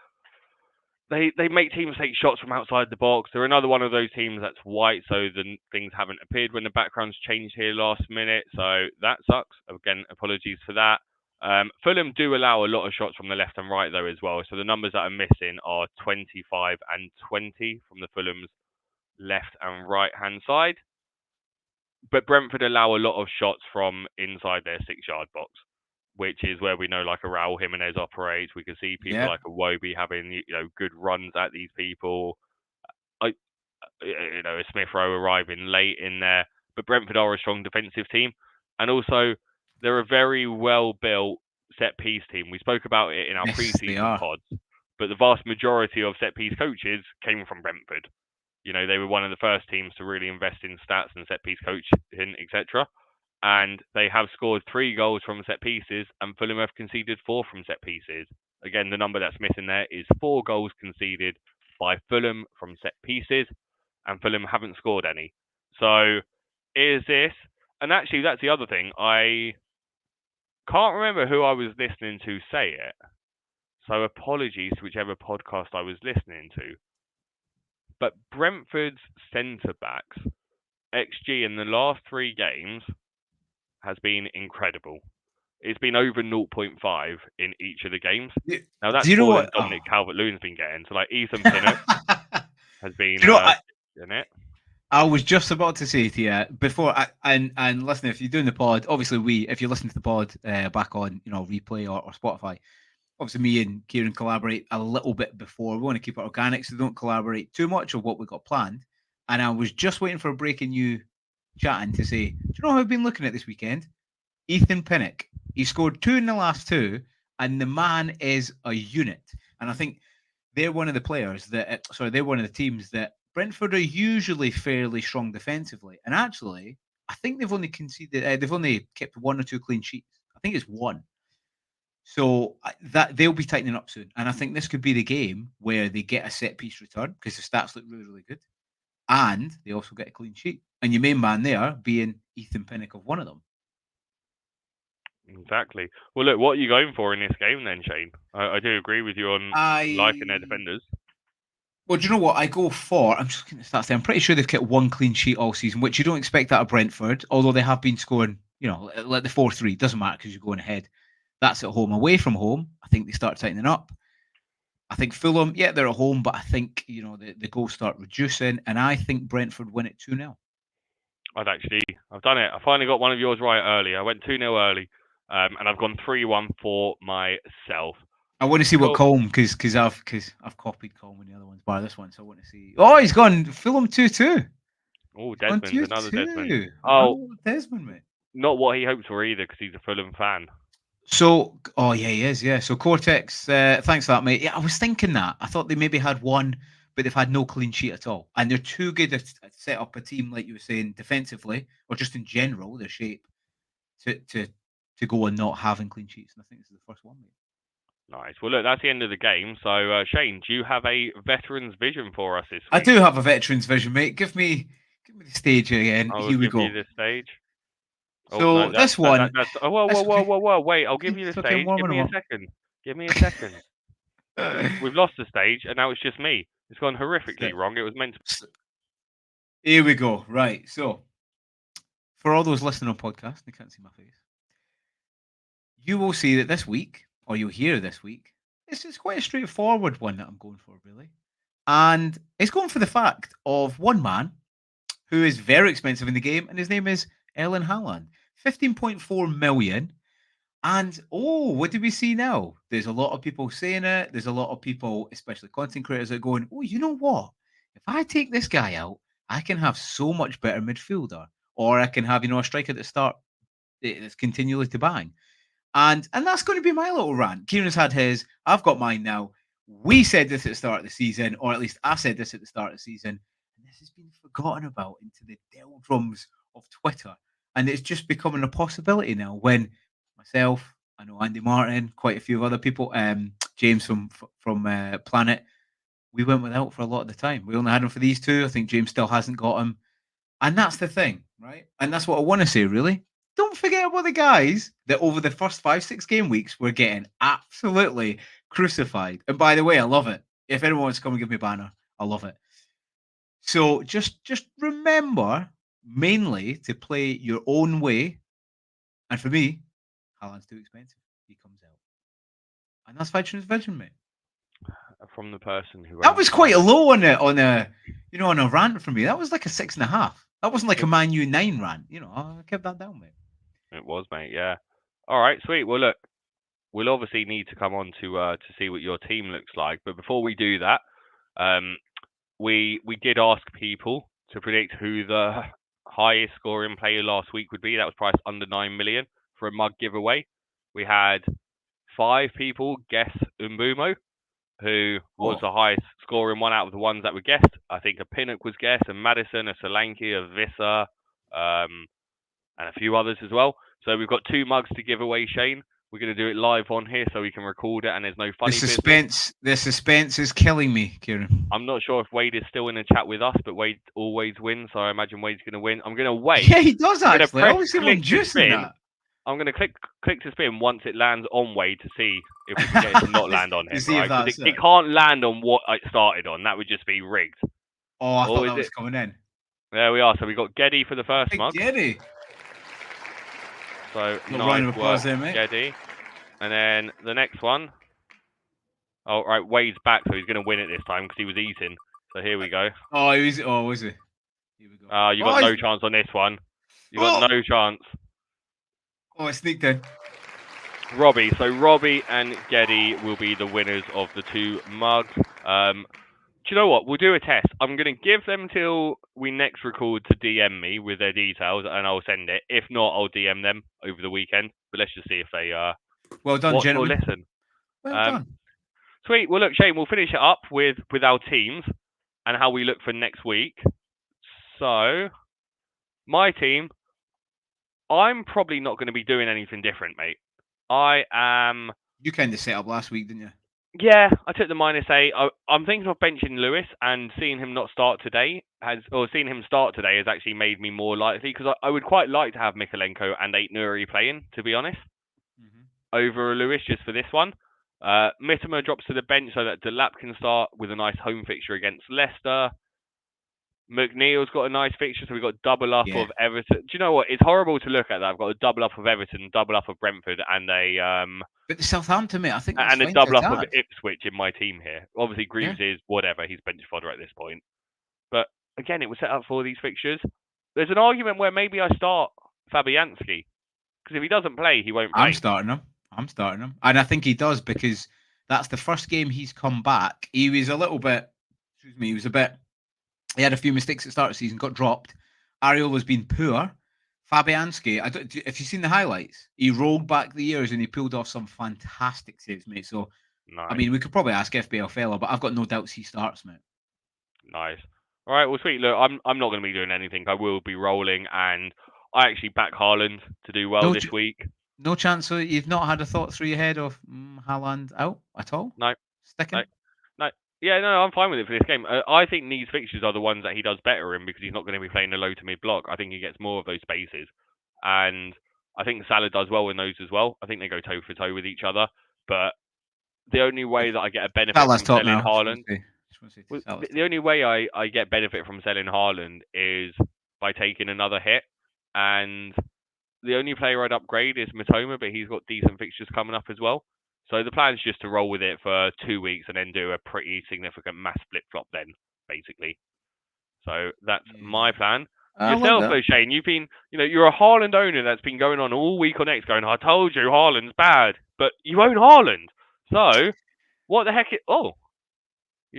they make teams take shots from outside the box. They're another one of those teams that's white, so the things haven't appeared when the background's changed here last minute. So that sucks. Again, apologies for that. Fulham do allow a lot of shots from the left and right though as well. So the numbers that are missing are 25 and 20 from the Fulham's left and right hand side. But Brentford allow a lot of shots from inside their 6-yard box, which is where we know like a Raul Jimenez operates. We can see people like a Wobie having good runs at these people. A Smith Rowe arriving late in there, but Brentford are a strong defensive team, and also they're a very well built set piece team. We spoke about it in our Yes, they preseason are. pods, but the vast majority of set piece coaches came from Brentford. You know, they were one of the first teams to really invest in stats and set piece coaching, etc. And they have scored 3 goals from set pieces, and Fulham have conceded 4 from set pieces. Again, the number that's missing there is 4 goals conceded by Fulham from set pieces, and Fulham haven't scored any. So, is this? And actually, that's the other thing. I can't remember who I was listening to say it. So, apologies to whichever podcast I was listening to. But Brentford's centre backs XG in the last 3 games has been incredible. It's been over 0.5 in each of the games. Now Do that's you know more than what? Dominic Calvert-Lewin's been getting. So like Ethan Pinnock has Do been you know? in it. I was just about to say to you before, and listen, if you're doing the pod, obviously if you listen to the pod back on, replay or Spotify, obviously me and Kieran collaborate a little bit before. We want to keep it organic, so don't collaborate too much of what we got planned. And I was just waiting for a break in you chatting to say, do you know who I've been looking at this weekend? Ethan Pinnock. He scored 2 in the last 2, and the man is a unit. And I think they're one of the players they're one of the teams that Brentford are usually fairly strong defensively. And actually, I think they've only kept 1 or 2 clean sheets. I think it's 1. So that they'll be tightening up soon. And I think this could be the game where they get a set piece return because the stats look really, really good. And they also get a clean sheet. And your main man there being Ethan Pinnock of one of them. Exactly. Well, look, what are you going for in this game then, Shane? I do agree with you on liking their defenders. Well, do you know what I go for? I'm just going to start saying I'm pretty sure they've kept 1 clean sheet all season, which you don't expect out of Brentford, although they have been scoring, like the 4-3. Doesn't matter because you're going ahead. That's at home. Away from home, I think they start tightening up. I think Fulham, yeah, they're at home, but I think, the goals start reducing, and I think Brentford win it 2-0. I've done it. I finally got one of yours right early. I went 2-0 early, and I've gone 3-1 for myself. I want to see what Cool. Colm, because I've copied Colm in the other ones, bar this one, so I want to see. Oh, he's gone Fulham 2-2. Oh, Gone Desmond, another 2-2. Desmond. Another Oh, Desmond, mate. not what he hoped for either, because he's a Fulham fan. So, oh yeah, he is. Yeah. So Cortex, thanks for that, mate. Yeah, I was thinking that. I thought they maybe had 1, but they've had no clean sheet at all, and they're too good at set up a team, like you were saying, defensively or just in general, their shape to go and not having clean sheets. And I think this is the first one, mate. Nice. Well, look, that's the end of the game. So, Shane, do you have a veteran's vision for us this I week? do have a veteran's vision, mate. Give me the stage again. I will Here we give you go. the stage. Oh no, So this one, that's. Oh, whoa, that's whoa, whoa, okay. whoa, whoa! Wait, I'll give Okay, you it's the okay. I'm stage. Give warming me them a up. second. Give me a second. We've lost the stage, and now it's just me. It's gone horrifically wrong. It was meant to. Here we go. Right. So for all those listening on podcast, they can't see my face. You will see that this week, or you'll hear this week, it's quite a straightforward one that I'm going for, really. And it's going for the fact of one man who is very expensive in the game, and his name is Erling Haaland. 15.4 million. And what do we see now? There's a lot of people saying it. There's a lot of people, especially content creators, that are going, oh, you know what? If I take this guy out, I can have so much better midfielder. Or I can have, a striker that that's continually to bang. And that's going to be my little rant. Kieran's had his. I've got mine now. We said this at the start of the season, or at least I said this at the start of the season, and this has been forgotten about into the doldrums of Twitter, and it's just becoming a possibility now. When myself, I know Andy Martin, quite a few other people, James from Planet, we went without for a lot of the time. We only had him for these 2. I think James still hasn't got him. And that's the thing, right? And that's what I want to say, really. Don't forget about the guys that over the first 5-6 game weeks were getting absolutely crucified. And by the way, I love it. If anyone wants to come and give me a banner, I love it. So just remember mainly to play your own way. And for me, Haaland's too expensive. He comes out. And that's Veteran's Vision, mate. From the person who That owns was quite a Haaland. low on a rant from me. That was like a 6.5. That wasn't like a Man U 9 rant. I kept that down, mate. It was, mate. Yeah. All right, sweet. Well, look, we'll obviously need to come on to see what your team looks like. But before we do that, we did ask people to predict who the highest scoring player last week would be. That was priced under 9 million for a mug giveaway. We had 5 people guess Umbumo, who was the highest scoring one out of the ones that were guessed. I think a Pinnock was guessed, a Madison, a Solanke, a Visser, and a few others as well. So we've got 2 mugs to give away, Shane. We're going to do it live on here so we can record it and there's no funny business. The suspense is killing me, Kieran. I'm not sure if Wade is still in the chat with us, but Wade always wins, so I imagine Wade's going to win. I'm going to wait. Yeah, he does I'm actually. I always see him juicing that. I'm going to click to spin once it lands on Wade to see if we can get it to not land on him. Right? It can't land on what it started on. That would just be rigged. Oh, I thought that was coming in. There we are. So we got Geddy for the first mug. Geddy. So nice work, Geddy. And then the next one. Oh, right. Wade's back, so he's going to win it this time because he was eating. So here we go. Oh, was he? Here we go. You got no chance on this one. You got no chance. Oh, I sneaked in. Robbie. So Robbie and Geddy will be the winners of the 2 mugs. Do you know what? We'll do a test. I'm going to give them till we next record to DM me with their details, and I'll send it. If not, I'll DM them over the weekend. But let's just see if they well done, gentlemen. Listen. Well done. Sweet. Well, look, Shane, we'll finish it up with our teams and how we look for next week. So, my team, I'm probably not going to be doing anything different, mate. I am... You kind of set up last week, didn't you? Yeah, I took the -8. I'm thinking of benching Lewis, and seeing him start today has actually made me more likely, because I would quite like to have Mikolenko and Aït-Nouri playing, to be honest, over Lewis just for this one. Mitoma drops to the bench so that Delap can start with a nice home fixture against Leicester. McNeil's got a nice fixture, so we've got double up of Everton. Do you know what? It's horrible to look at that. I've got a double up of Everton, double up of Brentford, and a But the Southampton, mate, I think that's and a double up of Ipswich in my team here. Obviously, Greaves is whatever. He's bench fodder at this point. But again, it was set up for these fixtures. There's an argument where maybe I start Fabianski, because if he doesn't play, he won't play. I'm starting him. And I think he does, because that's the first game he's come back. He was a little bit, he had a few mistakes at the start of the season, got dropped. Ariola's been poor. Fabianski, if you've seen the highlights, he rolled back the years and he pulled off some fantastic saves, mate. So, nice. I mean, we could probably ask FPL fella, but I've got no doubts he starts, mate. Nice. All right, well, sweet. Look, I'm not going to be doing anything. I will be rolling, and I actually back Haaland to do well this week. No chance. So you've not had a thought through your head of Haaland out at all? No. Sticking? No. Yeah, no, I'm fine with it for this game. I think these fixtures are the ones that he does better in, because he's not going to be playing a low to mid block. I think he gets more of those spaces. And I think Salah does well in those as well. I think they go toe for toe with each other. But the only way that I get a benefit from selling Haaland... The only way I get benefit from selling Haaland is by taking another hit. And the only player I'd upgrade is Mitoma, but he's got decent fixtures coming up as well. So the plan is just to roll with it for 2 weeks and then do a pretty significant mass flip-flop then, basically. So that's my plan. Yourself, though, Shane, you've been, you're a Haaland owner that's been going on all week on X going, I told you Haaland's bad, but you own Haaland. So, what the heck you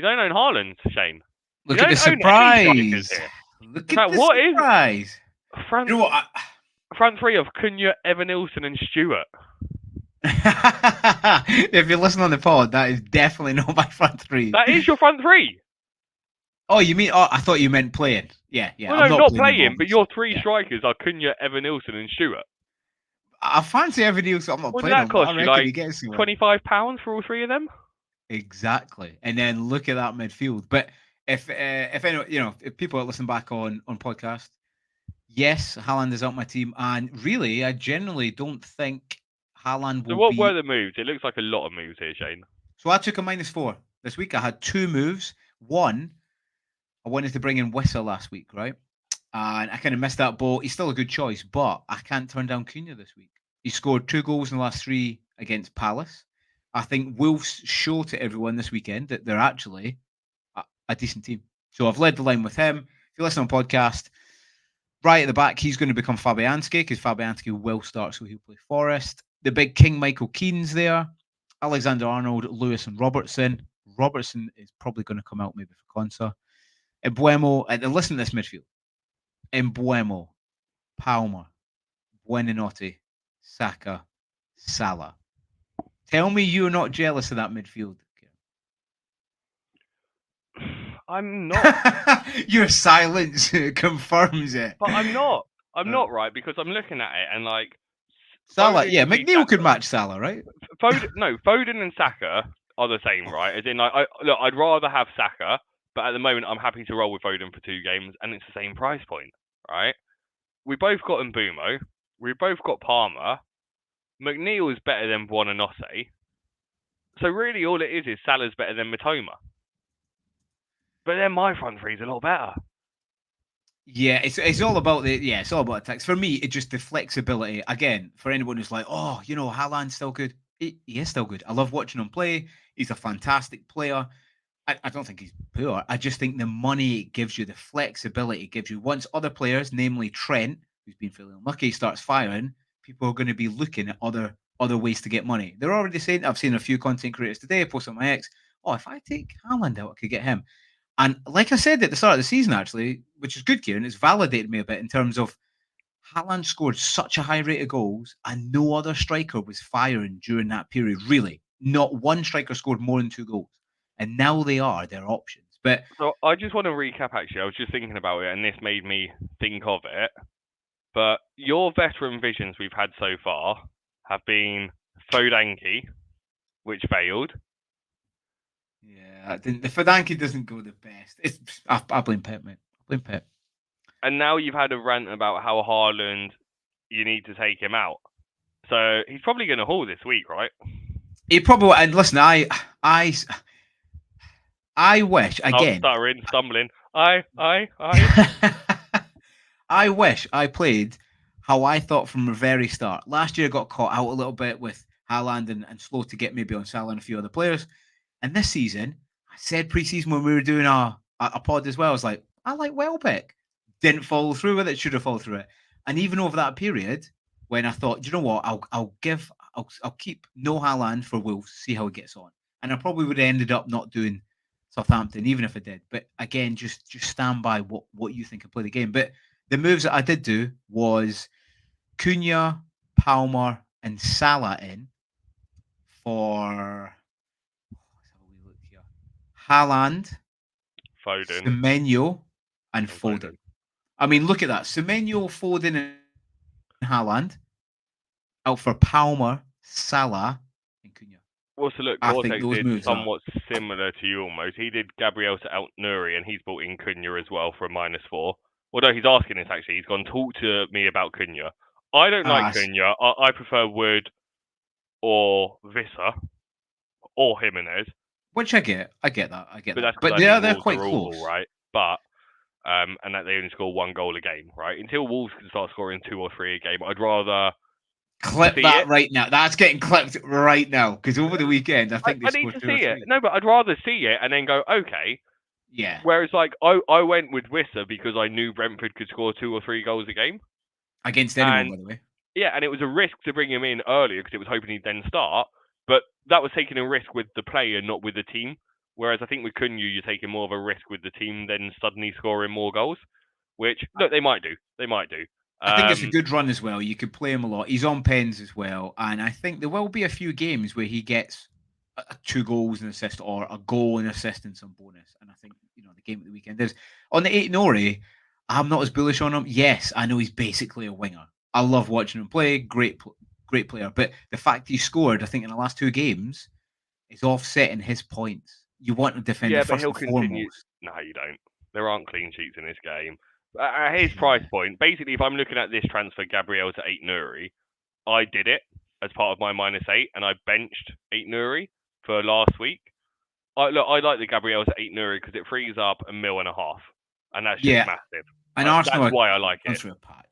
don't own Haaland, Shane. Look at the surprise. Look at the surprise. Front, you know what? Front 3 of Cunha, Evan Nilsson and Stewart. If you listen on the pod, that is definitely not my front 3. That is your front 3. Oh, you mean? Oh, I thought you meant playing. Yeah. Well, no, not playing, but your 3 strikers are Cunha, Evan Nilsson, and Stewart. I fancy Evan Nilsson. I'm not playing. What does that cost you? Like £25 for all 3 of them? Exactly. And then look at that midfield. But if anyone, if people are listening back on podcast, yes, Haaland is out my team, and really, I generally don't think Haaland will. So what were the moves? It looks like a lot of moves here, Shane. So I took a -4 this week. I had 2 moves. One, I wanted to bring in Wissa last week, right? And I kind of missed that boat. He's still a good choice, but I can't turn down Cunha this week. He scored 2 goals in the last 3 against Palace. I think Wolves show to everyone this weekend that they're actually a decent team. So I've led the line with him. If you listen on podcast, right at the back, he's going to become Fabianski, because Fabianski will start, so he'll play Forest. The big King Michael Keane's there. Alexander-Arnold, Lewis and Robertson. Robertson is probably going to come out maybe for Konsa. Embuemo, and listen to this midfield. Embuemo, Palmer, Buonanotte, Saka, Salah. Tell me you're not jealous of that midfield. I'm not, Your silence confirms it. but I'm not. I'm Uh, not right because I'm looking at it and like Salah, Foden yeah, could be McNeil could match Salah, right? Foden and Saka are the same, right? As in, like, look, I'd rather have Saka, but at the moment, I'm happy to roll with Foden for 2 games, and it's the same price point, right? We both got Mbumo, we both got Palmer. McNeil is better than Buonanotte, so really, all it is Salah's better than Matoma. But then my front three's a lot better. Yeah, it's all about it's all about attacks. For me, it's just the flexibility. Again, for anyone who's like, oh, Haaland's still good. He is still good. I love watching him play. He's a fantastic player. I don't think he's poor. I just think the money it gives you, the flexibility it gives you. Once other players, namely Trent, who's been feeling unlucky, starts firing, people are going to be looking at other ways to get money. They're already saying. I've seen a few content creators today post on my X. Oh, if I take Haaland out, I could get him. And like I said at the start of the season, actually, which is good, Kieran, it's validated me a bit in terms of Haaland scored such a high rate of goals, and no other striker was firing during that period. Really, not one striker scored more than 2 goals, and now they are their options. But So I just want to recap, actually. I was just thinking about it, and this made me think of it. But your veteran visions we've had so far have been Fodanki, which failed. yeah, the Fadanki doesn't go the best. I blame Pep, mate. I blame Pep. And now you've had a rant about how Haaland, you need to take him out. So he's probably going to haul this week, right? He probably and listen. I wish again. Stuttering, stumbling. I. I wish I played how I thought from the very start. Last year, I got caught out a little bit with Haaland and slow to get maybe on Salah and a few other players. And this season, I said preseason when we were doing a pod as well, I was like, I like Welbeck. Didn't follow through with it. Should have followed through it. And even over that period, when I thought, do you know what, I'll keep no Haaland for Wolves, see how it gets on. And I probably would have ended up not doing Southampton, even if I did. But again, just stand by what you think and play the game. But the moves that I did do was Cunha, Palmer, and Salah in for let's have a wee look here. Haaland, Foden. Semenyo, and And Foden. I mean, look at that. Semenyo, Foden, and Haaland out for Palmer, Salah, and Cunha. Well, so look, I think Cortex those did moves are somewhat similar to you almost. He did Gabriel to out Nuri, and he's brought in Cunha as well for a -4. Although he's asking this, actually. He's gone, talk to me about Cunha. I don't like Cunha. I prefer Wood or Visser or Jimenez. which I get that. But that's because But I think they're Wolves quite are awful, close. right? But and that they only score 1 goal a game, right? Until Wolves can start scoring 2 or 3 a game, I'd rather Clip see that it. right now. That's getting clipped right now because over the weekend I think they I need scored to 2 or see it. 3. No, but I'd rather see it and then go, okay. Yeah, Whereas, like, I went with Wissa because I knew Brentford could score 2 or 3 goals a game. against anyone, And by the way. yeah, and it was a risk to bring him in earlier because it was hoping he'd then start. But that was taking a risk with the player, not with the team. Whereas I think with Cunha, you're taking more of a risk with the team than suddenly scoring more goals. Which, look, they might do. They might do. I think it's a good run as well. You could play him a lot. He's on pens as well, and I think there will be a few games where he gets 2 goals and assist, or a goal and assist and some bonus. And I think the game at the weekend is on the 8 Nori. I'm not as bullish on him. Yes, I know he's basically a winger. I love watching him play. Great player. But the fact he scored, I think, in the last 2 games is offsetting his points. You want a defender Yeah, but first he'll and continue. foremost. No, you don't. There aren't clean sheets in this game. At his price point, basically, if I'm looking at this transfer, Gabriel to 8 Nuri, I did it as part of my -8, and I benched 8 Nuri for last week. I like the Gabriel to 8 Nuri because it frees up 1.5 million, and that's just Yeah, massive. and Arsenal That's are why I like going it. through a patch.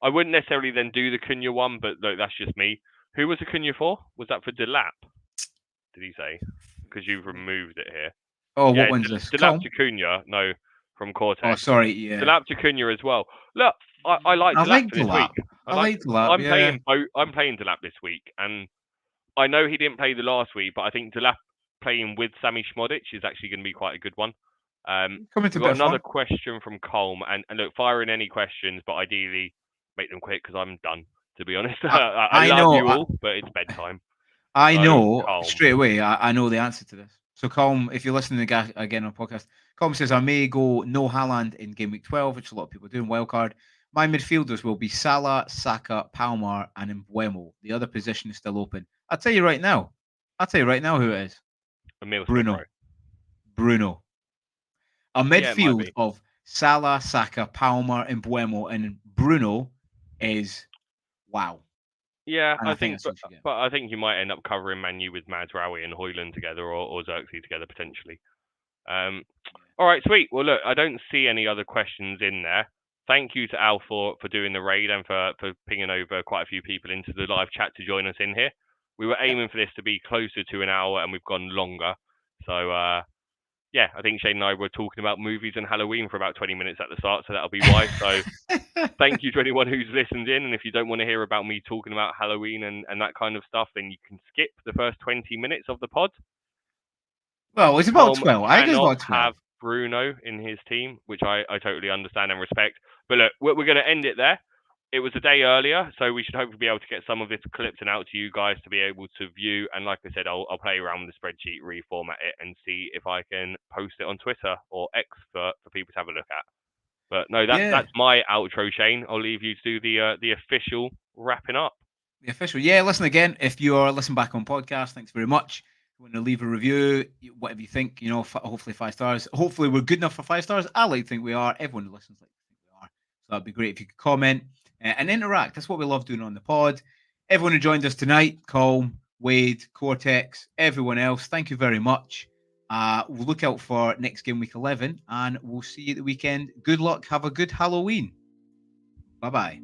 I wouldn't necessarily then do the Cunha one, but look, that's just me. Who was the Cunha for? Was that for Delap? Did he say? Because you've removed it here. Oh, what Yeah, one's this? Delap Calm. to Cunha. No, from Oh, Cortex. sorry. Yeah, Delap to Cunha as well. Look, I like I Delap like for the this week. lap. I like the lap. I'm Yeah, playing I'm playing Delap this week, and I know he didn't play the last week, but I think Delap playing with Sami Szmodic is actually going to be quite a good one. coming to We've a bit got of another fun. question from Colm, and look, fire in any questions, but ideally make them quick because I'm done. to be honest. I, I I love know. you all, but it's bedtime. I So know calm. straight away. I know the answer to this. So Colm, if you're listening again on podcast, Colm says I may go no Haaland in game week 12, which a lot of people do in wildcard. My midfielders will be Salah, Saka, Palmer, and Mbuemo. The other position is still open. I'll tell you right now. I'll tell you right now who it is. Emil Smith Bruno. Rowe. Bruno. A Yeah, it might midfield be. of Salah, Saka, Palmer, and Mbuemo, and Bruno is wow. Yeah, And I I think think, that's what you should get. but I think you might end up covering Manu with Mazraoui and Hoyland together, or Xerxes together potentially. All right, sweet. Well, look, I don't see any other questions in there. Thank you to Al for doing the raid and for pinging over quite a few people into the live chat to join us in here. We were aiming for this to be closer to an hour, and we've gone longer. So, yeah, I think Shane and I were talking about movies and Halloween for about 20 minutes at the start, so that'll be why. So, thank you to anyone who's listened in. And if you don't want to hear about me talking about Halloween and that kind of stuff, then you can skip the first 20 minutes of the pod. Well, it's about Tom 12. I think it's cannot about 12. have Bruno in his team, which I totally understand and respect. But look, we're going to end it there. It was a day earlier, so we should hopefully be able to get some of this clipped and out to you guys to be able to view. And like I said, I'll play around with the spreadsheet, reformat it, and see if I can post it on Twitter or X for people to have a look at. But no, that's my outro, Shane. I'll leave you to do the official wrapping up. The official. Yeah, listen again. If you are listening back on podcast, thanks very much. If you want to leave a review, whatever you think, hopefully 5 stars. Hopefully we're good enough for 5 stars. I like to think we are. Everyone who listens like to think we are. So that'd be great if you could comment and interact. That's what we love doing on the pod. Everyone who joined us tonight, Colm, Wade, Cortex, everyone else, thank you very much. We'll look out for next game week 11 and we'll see you at the weekend. Good luck. Have a good Halloween. Bye-bye.